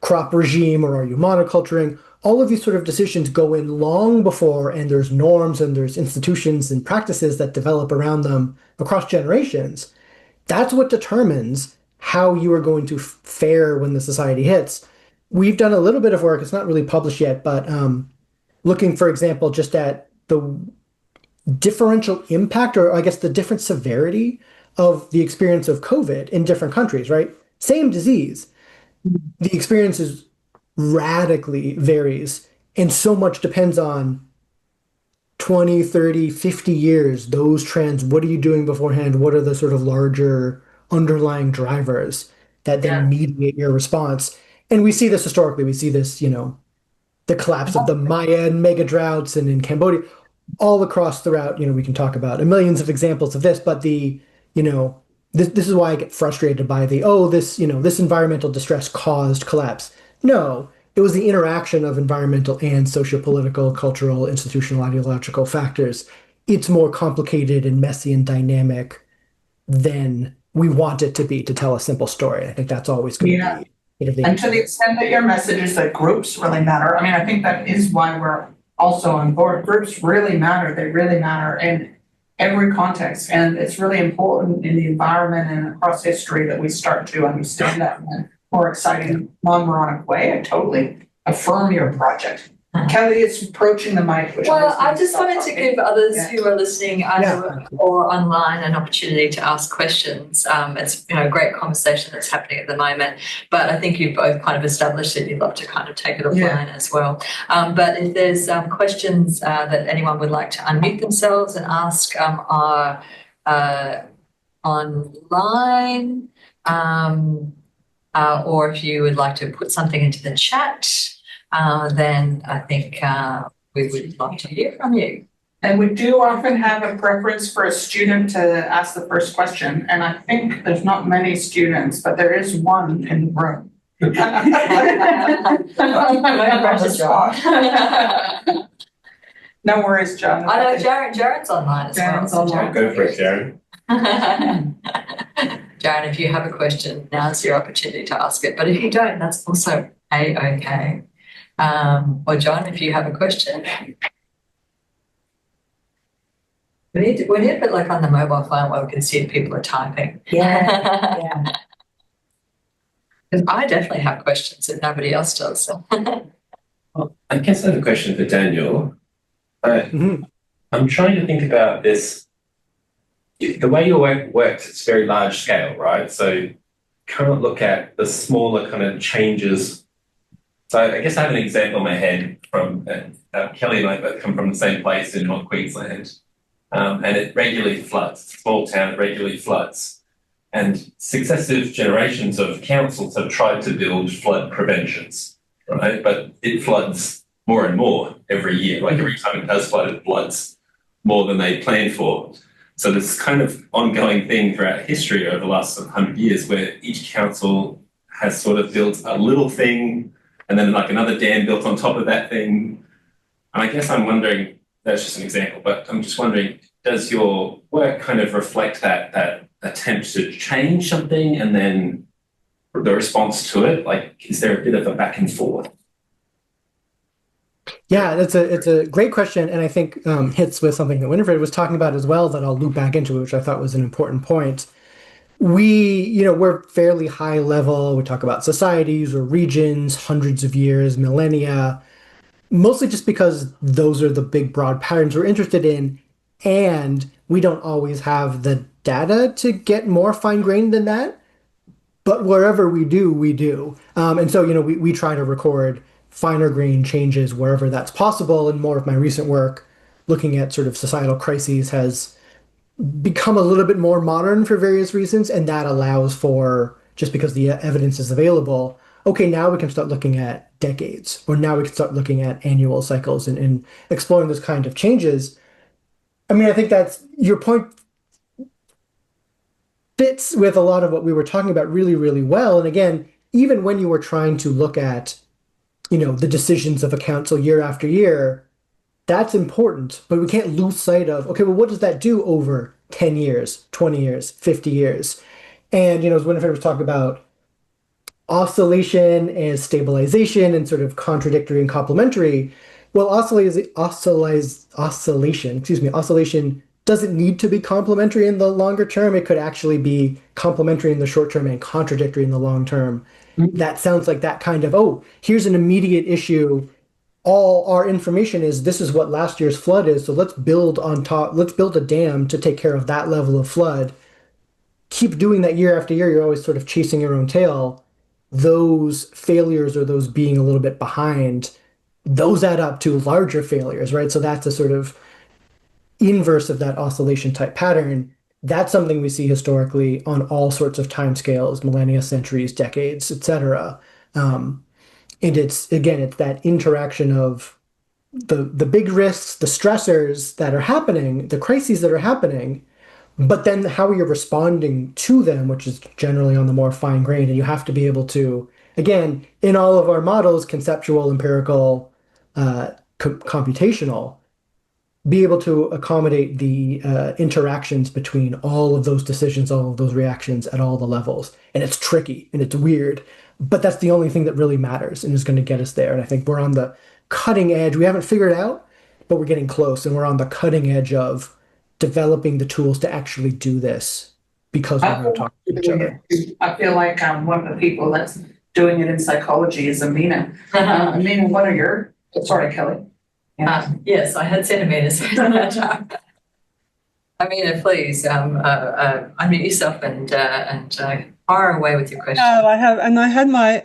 crop regime or are you monoculturing? All of these sort of decisions go in long before, and there's norms and there's institutions and practices that develop around them across generations. That's what determines how you are going to fare when the society hits. We've done a little bit of work, it's not really published yet, but looking, for example, just at the differential impact, or I guess the different severity of the experience of COVID in different countries, right? Same disease. The experience is radically varies, and so much depends on 20, 30, 50 years, those trends. What are you doing beforehand? What are the sort of larger underlying drivers that then mediate your response? And we see this historically. We see this, the collapse of the Mayan mega droughts and in Cambodia, all across throughout, we can talk about millions of examples of this, but this is why I get frustrated by this environmental distress caused collapse. No, it was the interaction of environmental and sociopolitical, cultural, institutional, ideological factors. It's more complicated and messy and dynamic than we want it to be to tell a simple story. I think that's always going to be sort of the And to the extent that your message is that groups really matter, I mean, I think that is why we're also on board. Groups really matter. They really matter in every context. And it's really important in the environment and across history that we start to understand that in a more exciting, non-moronic way. I totally affirm your project. Kelly is approaching the mic. Which Well, I just wanted to give others Yeah. who are listening either or online an opportunity to ask questions. It's a great conversation that's happening at the moment, but I think you've both kind of established that you'd love to kind of take it offline as well. But if there's questions that anyone would like to unmute themselves and ask are online, or if you would like to put something into the chat, then I think we would love to hear from you. And we do often have a preference for a student to ask the first question. And I think there's not many students, but there is one in the room. No worries, John. I know Jared's online as well. Jared's online. Go for it, Sharon. Jared, if you have a question, now's your opportunity to ask it. But if you don't, that's also okay. Or John, if you have a question. We need to put like on the mobile phone where we can see if people are typing. Yeah. Because I definitely have questions if nobody else does. So. Well, I guess I have a question for Daniel. I'm trying to think about this. The way your work works, it's very large scale, right? So you can't look at the smaller kind of changes. So I guess I have an example in my head from Kelly and I both come from the same place in North Queensland, and it regularly floods. It's a small town, it regularly floods. And successive generations of councils have tried to build flood preventions, right? But it floods more and more every year. Like every time it does flood, it floods more than they planned for. So this kind of ongoing thing throughout history over the last 100 years where each council has sort of built a little thing and then like another dam built on top of that thing. And I guess I'm wondering, that's just an example, but I'm just wondering, does your work kind of reflect that attempt to change something and then the response to it? Like, is there a bit of a back and forth? Yeah, it's a great question, and I think hits with something that Winnifred was talking about as well that I'll loop back into, which I thought was an important point. We're fairly high level. We talk about societies or regions, hundreds of years, millennia, mostly just because those are the big broad patterns we're interested in, and we don't always have the data to get more fine-grained than that. But wherever we do, we do. And so, we try to record finer grain changes wherever that's possible. And more of my recent work looking at sort of societal crises has become a little bit more modern for various reasons. And that allows for, just because the evidence is available, okay, now we can start looking at decades, or now we can start looking at annual cycles and exploring those kind of changes. I mean, I think that's your point fits with a lot of what we were talking about really, really well. And again, even when you were trying to look at the decisions of a council year after year, that's important, but we can't lose sight of, okay, well, what does that do over 10 years, 20 years, 50 years? And, as Winnifred was talking about oscillation and stabilization and sort of contradictory and complementary, well, oscillation doesn't need to be complementary in the longer term. It could actually be complementary in the short term and contradictory in the long term. That sounds like that kind of, here's an immediate issue. All our information is this is what last year's flood is. So let's build on top, let's build a dam to take care of that level of flood. Keep doing that year after year. You're always sort of chasing your own tail. Those failures or those being a little bit behind, those add up to larger failures, right? So that's a sort of inverse of that oscillation type pattern. That's something we see historically on all sorts of timescales, millennia, centuries, decades, etc. And it's that interaction of the big risks, the stressors that are happening, the crises that are happening, but then how you're responding to them, which is generally on the more fine grained. And you have to be able to again, in all of our models, conceptual, empirical, computational, be able to accommodate the interactions between all of those decisions, all of those reactions at all the levels. And it's tricky and it's weird, but that's the only thing that really matters and is going to get us there. And I think we're on the cutting edge. We haven't figured it out, but we're getting close, and we're on the cutting edge of developing the tools to actually do this because we're going to talk to each other. I feel like one of the people that's doing it in psychology is Amina. Amina, what are your, sorry, Kelly. Yes, I had centimeters. Amina, please unmute yourself and fire away with your question. I had my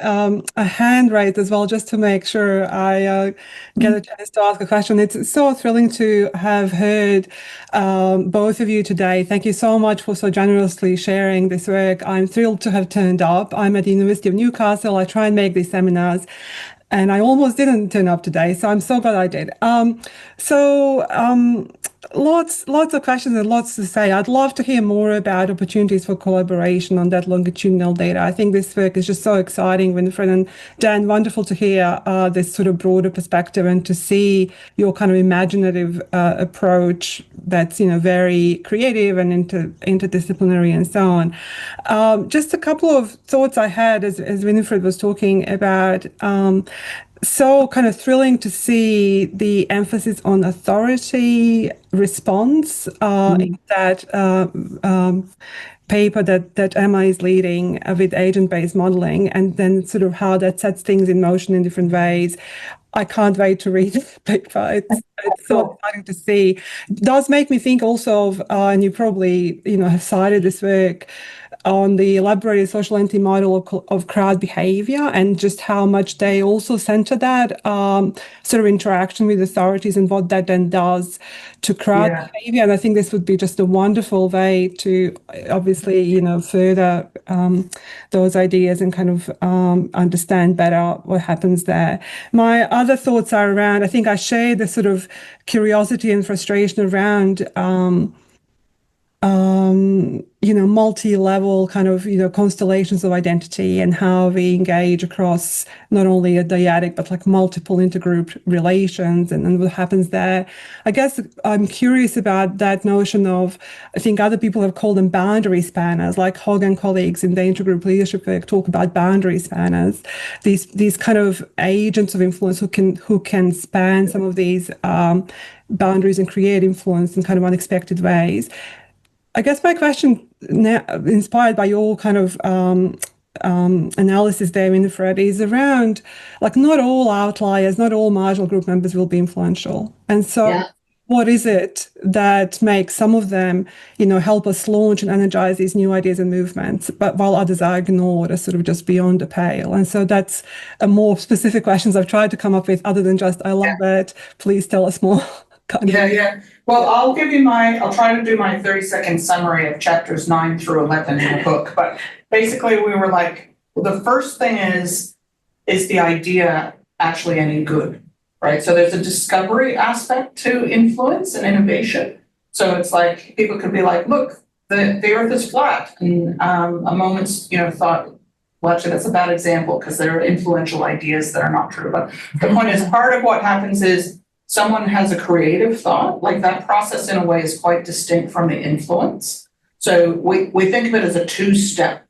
a hand raised as well, just to make sure I get a chance to ask a question. It's so thrilling to have heard both of you today. Thank you so much for so generously sharing this work. I'm thrilled to have turned up. I'm at the University of Newcastle. I try and make these seminars, and I almost didn't turn up today, so I'm so glad I did. Lots of questions and lots to say. I'd love to hear more about opportunities for collaboration on that longitudinal data. I think this work is just so exciting, Winnifred and Dan. Wonderful to hear this sort of broader perspective and to see your kind of imaginative approach that's, very creative and interdisciplinary and so on. Just a couple of thoughts I had as Winnifred was talking about. So kind of thrilling to see the emphasis on authority response in that paper that Emma is leading with agent-based modeling, and then sort of how that sets things in motion in different ways. I can't wait to read the paper. It's so exciting to see. It does make me think also of, and you probably have cited this work, on the elaborated social entity model of crowd behavior, and just how much they also center that sort of interaction with authorities and what that then does to crowd behavior. And I think this would be just a wonderful way to obviously, further those ideas and kind of understand better what happens there. My other thoughts are around, I think I share the sort of curiosity and frustration around multi-level kind of, constellations of identity, and how we engage across not only a dyadic, but like multiple intergroup relations, and what happens there. I guess I'm curious about that notion of, I think other people have called them boundary spanners, like Hogg and colleagues in the intergroup leadership work talk about boundary spanners, these kind of agents of influence who can span some of these boundaries and create influence in kind of unexpected ways. I guess my question, now, inspired by your kind of analysis there, Winnifred, is around, like, not all outliers, not all marginal group members will be influential. And so what is it that makes some of them, help us launch and energize these new ideas and movements, but while others are ignored as sort of just beyond the pale? And so that's a more specific questions I've tried to come up with, other than just, I love it, please tell us more. Well, I'll try to do my 30-second summary of chapters 9 through 11 in the book. But basically we were like, the first thing is the idea actually any good, right? So there's a discovery aspect to influence and innovation. So it's like, people could be like, look, the earth is flat. And a moment's, thought, well, actually, that's a bad example because there are influential ideas that are not true. But the point is, part of what happens is, someone has a creative thought, like that process in a way is quite distinct from the influence. So we think of it as a two-step.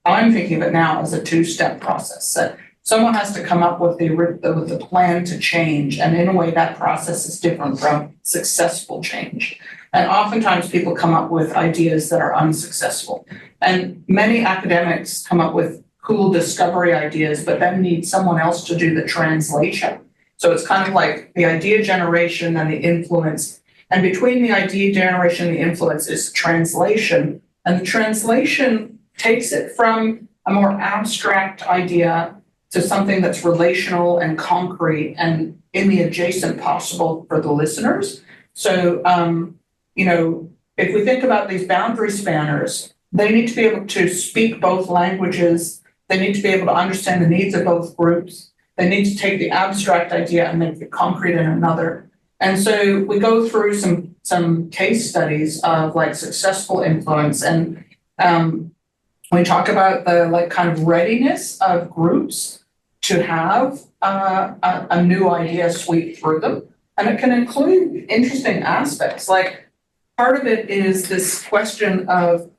I'm thinking of it now as a two-step process. So someone has to come up with the plan to change. And in a way, that process is different from successful change. And oftentimes people come up with ideas that are unsuccessful. And many academics come up with cool discovery ideas, but then need someone else to do the translation. So it's kind of like the idea generation and the influence. And between the idea generation and the influence is translation. And the translation takes it from a more abstract idea to something that's relational and concrete and in the adjacent possible for the listeners. So, if we think about these boundary spanners, they need to be able to speak both languages. They need to be able to understand the needs of both groups. They need to take the abstract idea and make it concrete in another. And so we go through some case studies of like successful influence. And We talk about the like kind of readiness of groups to have a new idea sweep through them. And it can include interesting aspects. Like part of it is this question of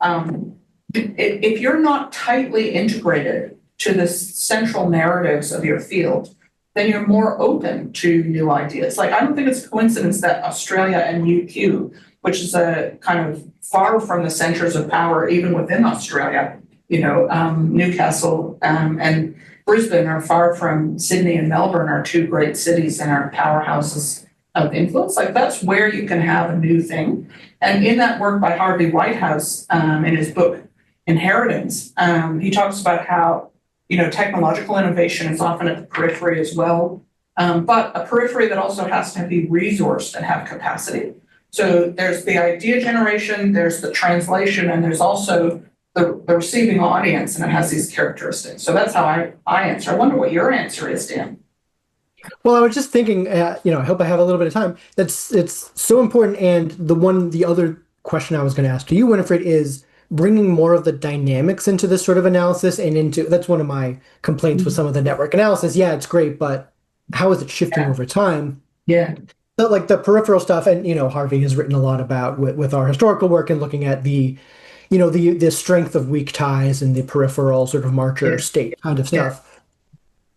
if you're not tightly integrated to the central narratives of your field, then you're more open to new ideas. Like, I don't think it's a coincidence that Australia and UQ, which is a kind of far from the centers of power, even within Australia, Newcastle and Brisbane are far from Sydney and Melbourne, are two great cities and are powerhouses of influence. Like, that's where you can have a new thing. And in that work by Harvey Whitehouse, in his book Inheritance, he talks about how technological innovation is often at the periphery as well, but a periphery that also has to be resourced and have capacity. So there's the idea generation, there's the translation, and there's also the receiving audience, and it has these characteristics. So that's how I answer. I wonder what your answer is, Dan. Well, I was just thinking, I hope I have a little bit of time. It's so important. And the other question I was going to ask to you, Winnifred, is bringing more of the dynamics into this sort of analysis and that's one of my complaints with some of the network analysis. Yeah, it's great, but how is it shifting over time? Yeah. So like the peripheral stuff, and Harvey has written a lot about with our historical work and looking at the strength of weak ties and the peripheral sort of marcher state kind of stuff.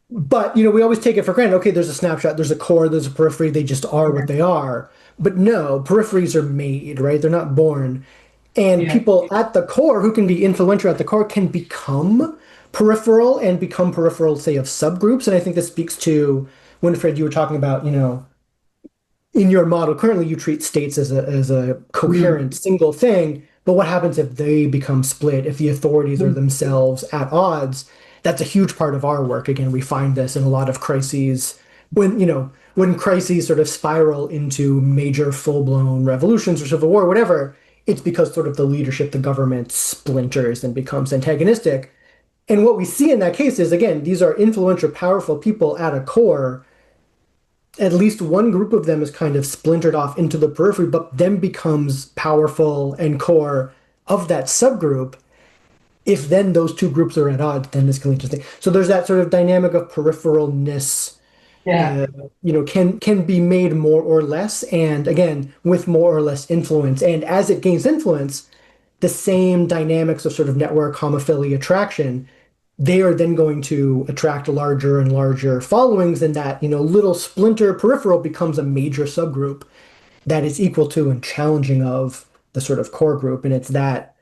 But we always take it for granted. Okay, there's a snapshot, there's a core, there's a periphery, they just are what they are. But no, peripheries are made, right? They're not born. And people at the core who can be influential at the core can become peripheral and become peripheral, say, of subgroups. And I think this speaks to, Winnifred, you were talking about, in your model, currently you treat states as a coherent single thing. But what happens if they become split, if the authorities are themselves at odds? That's a huge part of our work. Again, we find this in a lot of crises when crises sort of spiral into major full-blown revolutions or civil war, whatever. It's because sort of the leadership, the government splinters and becomes antagonistic. And what we see in that case is, again, these are influential, powerful people at a core. At least one group of them is kind of splintered off into the periphery, but then becomes powerful and core of that subgroup. If then those two groups are at odds, then this can lead to things. So there's that sort of dynamic of peripheralness. Can be made more or less, and again, with more or less influence. And as it gains influence, the same dynamics of sort of network homophily attraction, they are then going to attract larger and larger followings, and that, little splinter peripheral becomes a major subgroup that is equal to and challenging of the sort of core group. And it's that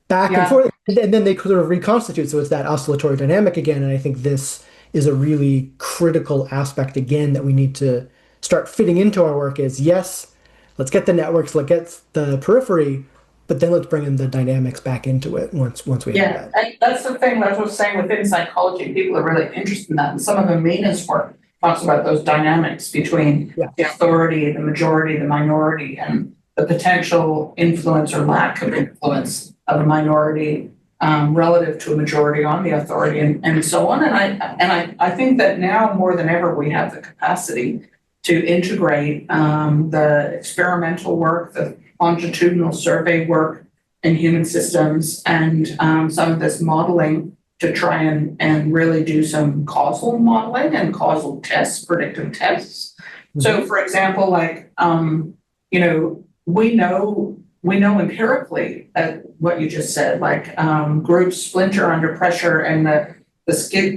back and forth, and then they sort of reconstitute. So it's that oscillatory dynamic again. And I think this is a really critical aspect, again, that we need to start fitting into our work is, yes, let's get the networks, let's get the periphery, but then let's bring in the dynamics back into it once we have that. And that's the thing that I was saying within psychology, people are really interested in that. And some of Amina's work talks about those dynamics between the authority, the majority, the minority, and the potential influence or lack of influence of a minority relative to a majority on the authority and so on. And I think that now more than ever, we have the capacity to integrate the experimental work, the longitudinal survey work in human systems, and some of this modeling to try and really do some causal modeling and causal tests, predictive tests. So for example, like, we know empirically what you just said, like groups splinter under pressure, and the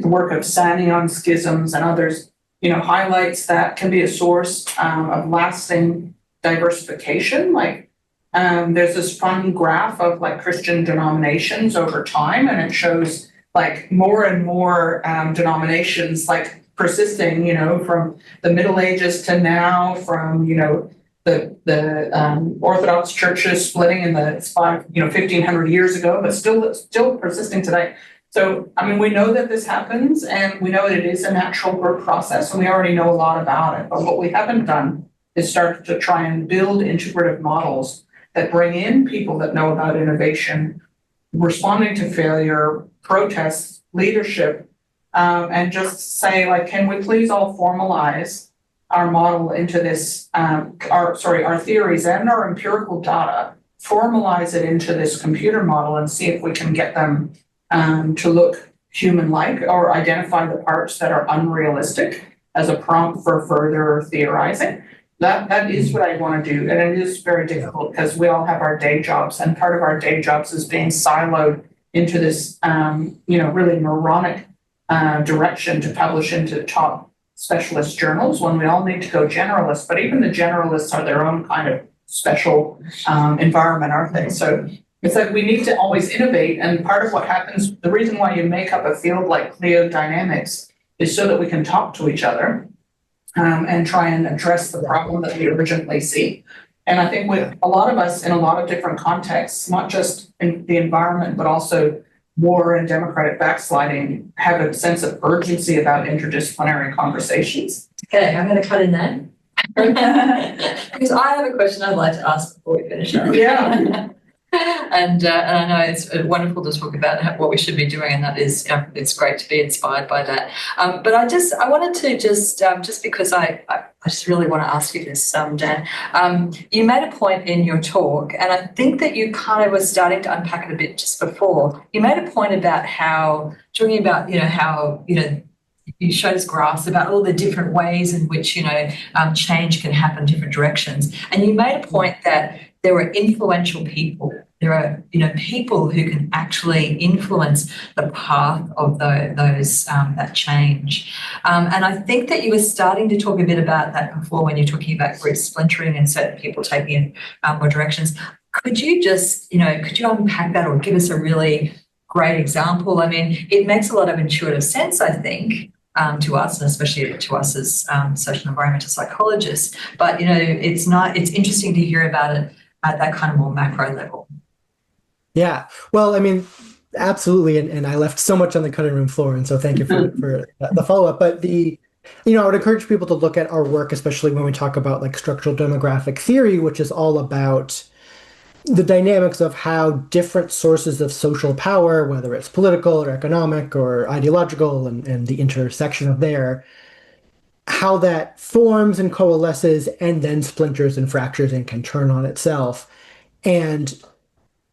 work of Sanion schisms and others, highlights that can be a source of lasting diversification. Like there's this fun graph of like Christian denominations over time, and it shows like more and more denominations like persisting, from the Middle Ages to now, from the Orthodox churches splitting in the 1500 years ago, but still persisting today. So, we know that this happens, and we know that it is a natural growth process, and we already know a lot about it. But what we haven't done is start to try and build integrative models that bring in people that know about innovation, responding to failure, protests, leadership, and just say, like, can we please all formalize our model into this, our theories and our empirical data formalize it into this computer model and see if we can get them to look human-like or identify the parts that are unrealistic as a prompt for further theorizing. That is what I want to do. And it is very difficult because we all have our day jobs, and part of our day jobs is being siloed into this, really moronic direction to publish into top specialist journals when we all need to go generalist. But even the generalists are their own kind of special environment, aren't they? So it's like we need to always innovate. And part of what happens, the reason why you make up a field like Clio Dynamics is so that we can talk to each other and try and address the problem that we originally see. And I think with a lot of us in a lot of different contexts, not just in the environment, but also war and democratic backsliding, have a sense of urgency about interdisciplinary conversations. Okay, I'm going to cut in there. Because I have a question I'd like to ask before we finish up. Yeah. And I know it's wonderful to talk about what we should be doing, and that is it's great to be inspired by that. But I wanted to just because I just really want to ask you this, Dan. You made a point in your talk, and I think that you kind of were starting to unpack it a bit just before. You made a point about talking about how you showed us graphs about all the different ways in which change can happen in different directions, and you made a point that there are influential people. There are, people who can actually influence the path of that change. And I think that you were starting to talk a bit about that before when you're talking about group splintering and certain people taking in more directions. Could you just, could you unpack that or give us a really great example? I mean, it makes a lot of intuitive sense, I think, to us, and especially to us as social and environmental psychologists. But it's interesting to hear about it at that kind of more macro level. Yeah, well, I mean, absolutely, and I left so much on the cutting room floor, and so thank you for the follow-up. But I would encourage people to look at our work, especially when we talk about like structural demographic theory, which is all about the dynamics of how different sources of social power, whether it's political or economic or ideological, and the intersection of how that forms and coalesces and then splinters and fractures and can turn on itself. And,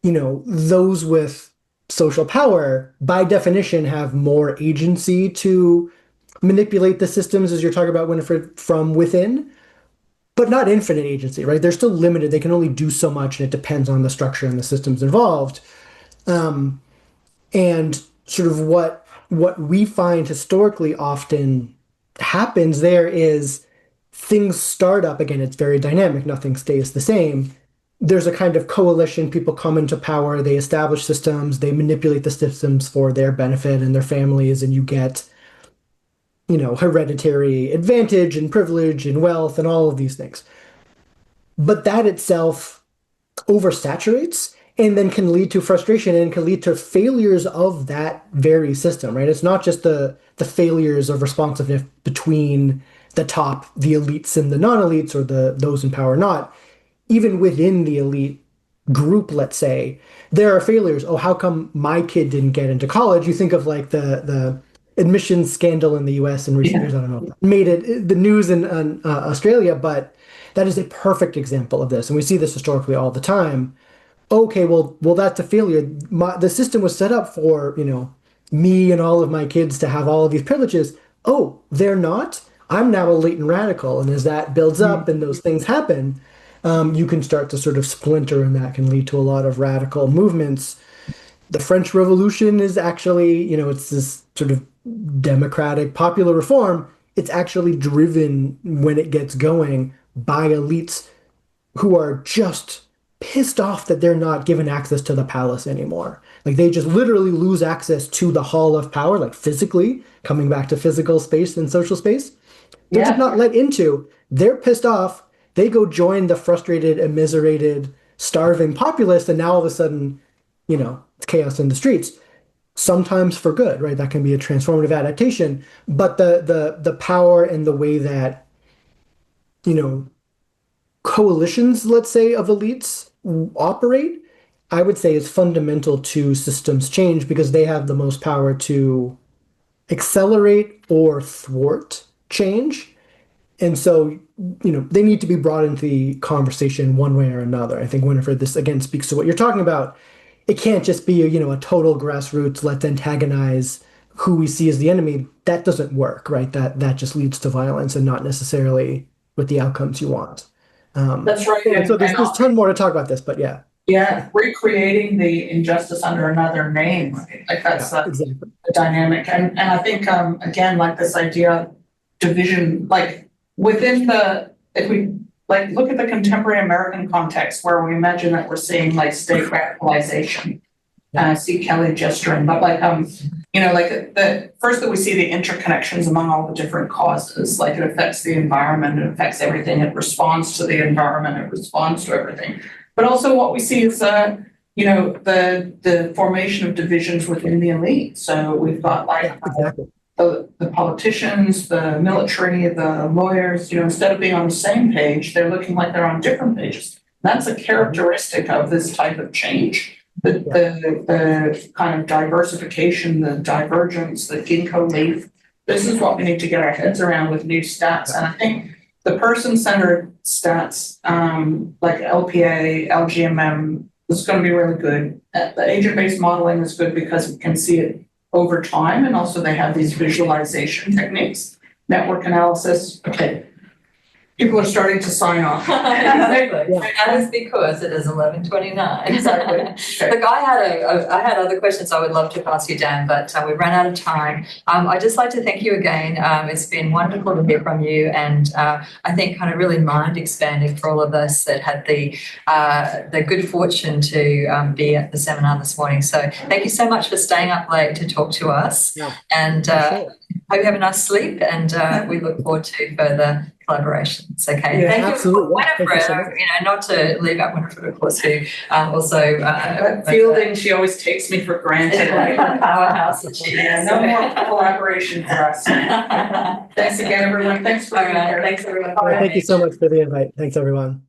those with social power, by definition, have more agency to manipulate the systems, as you're talking about, Winnifred, from within, but not infinite agency, right? They're still limited. They can only do so much, and it depends on the structure and the systems involved. And sort of what we find historically often happens there is things start up again. It's very dynamic. Nothing stays the same. There's a kind of coalition. People come into power. They establish systems. They manipulate the systems for their benefit and their families, and you get, hereditary advantage and privilege and wealth and all of these things. But that itself oversaturates and then can lead to frustration and can lead to failures of that very system, right? It's not just the failures of responsiveness between the top, the elites and the non-elites, or those in power or not. Even within the elite group, let's say, there are failures. Oh, how come my kid didn't get into college? You think of like the admissions scandal in the US in recent years. I don't know if that made it the news in Australia, but that is a perfect example of this. And we see this historically all the time. Okay, well, that's a failure. The system was set up for, me and all of my kids to have all of these privileges. Oh, they're not? I'm now a latent radical. And as that builds up and those things happen, you can start to sort of splinter, and that can lead to a lot of radical movements. The French Revolution is actually, it's this sort of democratic popular reform. It's actually driven, when it gets going, by elites who are just pissed off that they're not given access to the palace anymore. Like they just literally lose access to the hall of power, like physically, coming back to physical space and social space. They're just not let into. They're pissed off. They go join the frustrated, immiserated, starving populace, and now all of a sudden, it's chaos in the streets. Sometimes for good, right? That can be a transformative adaptation. But the power and the way that, coalitions, let's say, of elites operate, I would say is fundamental to systems change, because they have the most power to accelerate or thwart change. And so, they need to be brought into the conversation one way or another. I think, Winnifred, this again speaks to what you're talking about. It can't just be, a total grassroots, let's antagonize who we see as the enemy. That doesn't work, right? That just leads to violence and not necessarily with the outcomes you want. That's right. And so there's a ton more to talk about this, but yeah. Yeah, recreating the injustice under another name, right? Like that's Exactly. the dynamic. And I think, again, like this idea of division, like within if we like look at the contemporary American context where we imagine that we're seeing like state radicalization. I see Kelly gesturing, but like, like the first that we see the interconnections among all the different causes, like it affects the environment, it affects everything, it responds to the environment, it responds to everything. But also what we see is, the formation of divisions within the elite. So we've got like the politicians, the military, the lawyers, instead of being on the same page, they're looking like they're on different pages. That's a characteristic of this type of change. The kind of diversification, the divergence, the ginkgo leaf. This is what we need to get our heads around with new stats. And I think the person-centered stats, like LPA, LGMM, is going to be really good. The agent-based modeling is good because we can see it over time, and also they have these visualization techniques. Network analysis, okay. People are starting to sign off. Exactly. Yeah. That is because it is 11:29. Exactly. Okay. Look, I had other questions I would love to ask you, Dan, but we ran out of time. I'd just like to thank you again. It's been wonderful to hear from you, and I think kind of really mind expanding for all of us that had the good fortune to be at the seminar this morning. So thank you so much for staying up late to talk to us, and hope you have a nice sleep, and we look forward to further collaborations. Okay. Yeah, thank absolutely. you, Winnifred. Not to leave out Winnifred, of course, who also fielding. She always takes me for granted. Powerhouse that she is. No more collaboration for us. Thanks again, everyone. Thanks for being here. Thanks, everyone. Thank you so much for the invite. Thanks, everyone.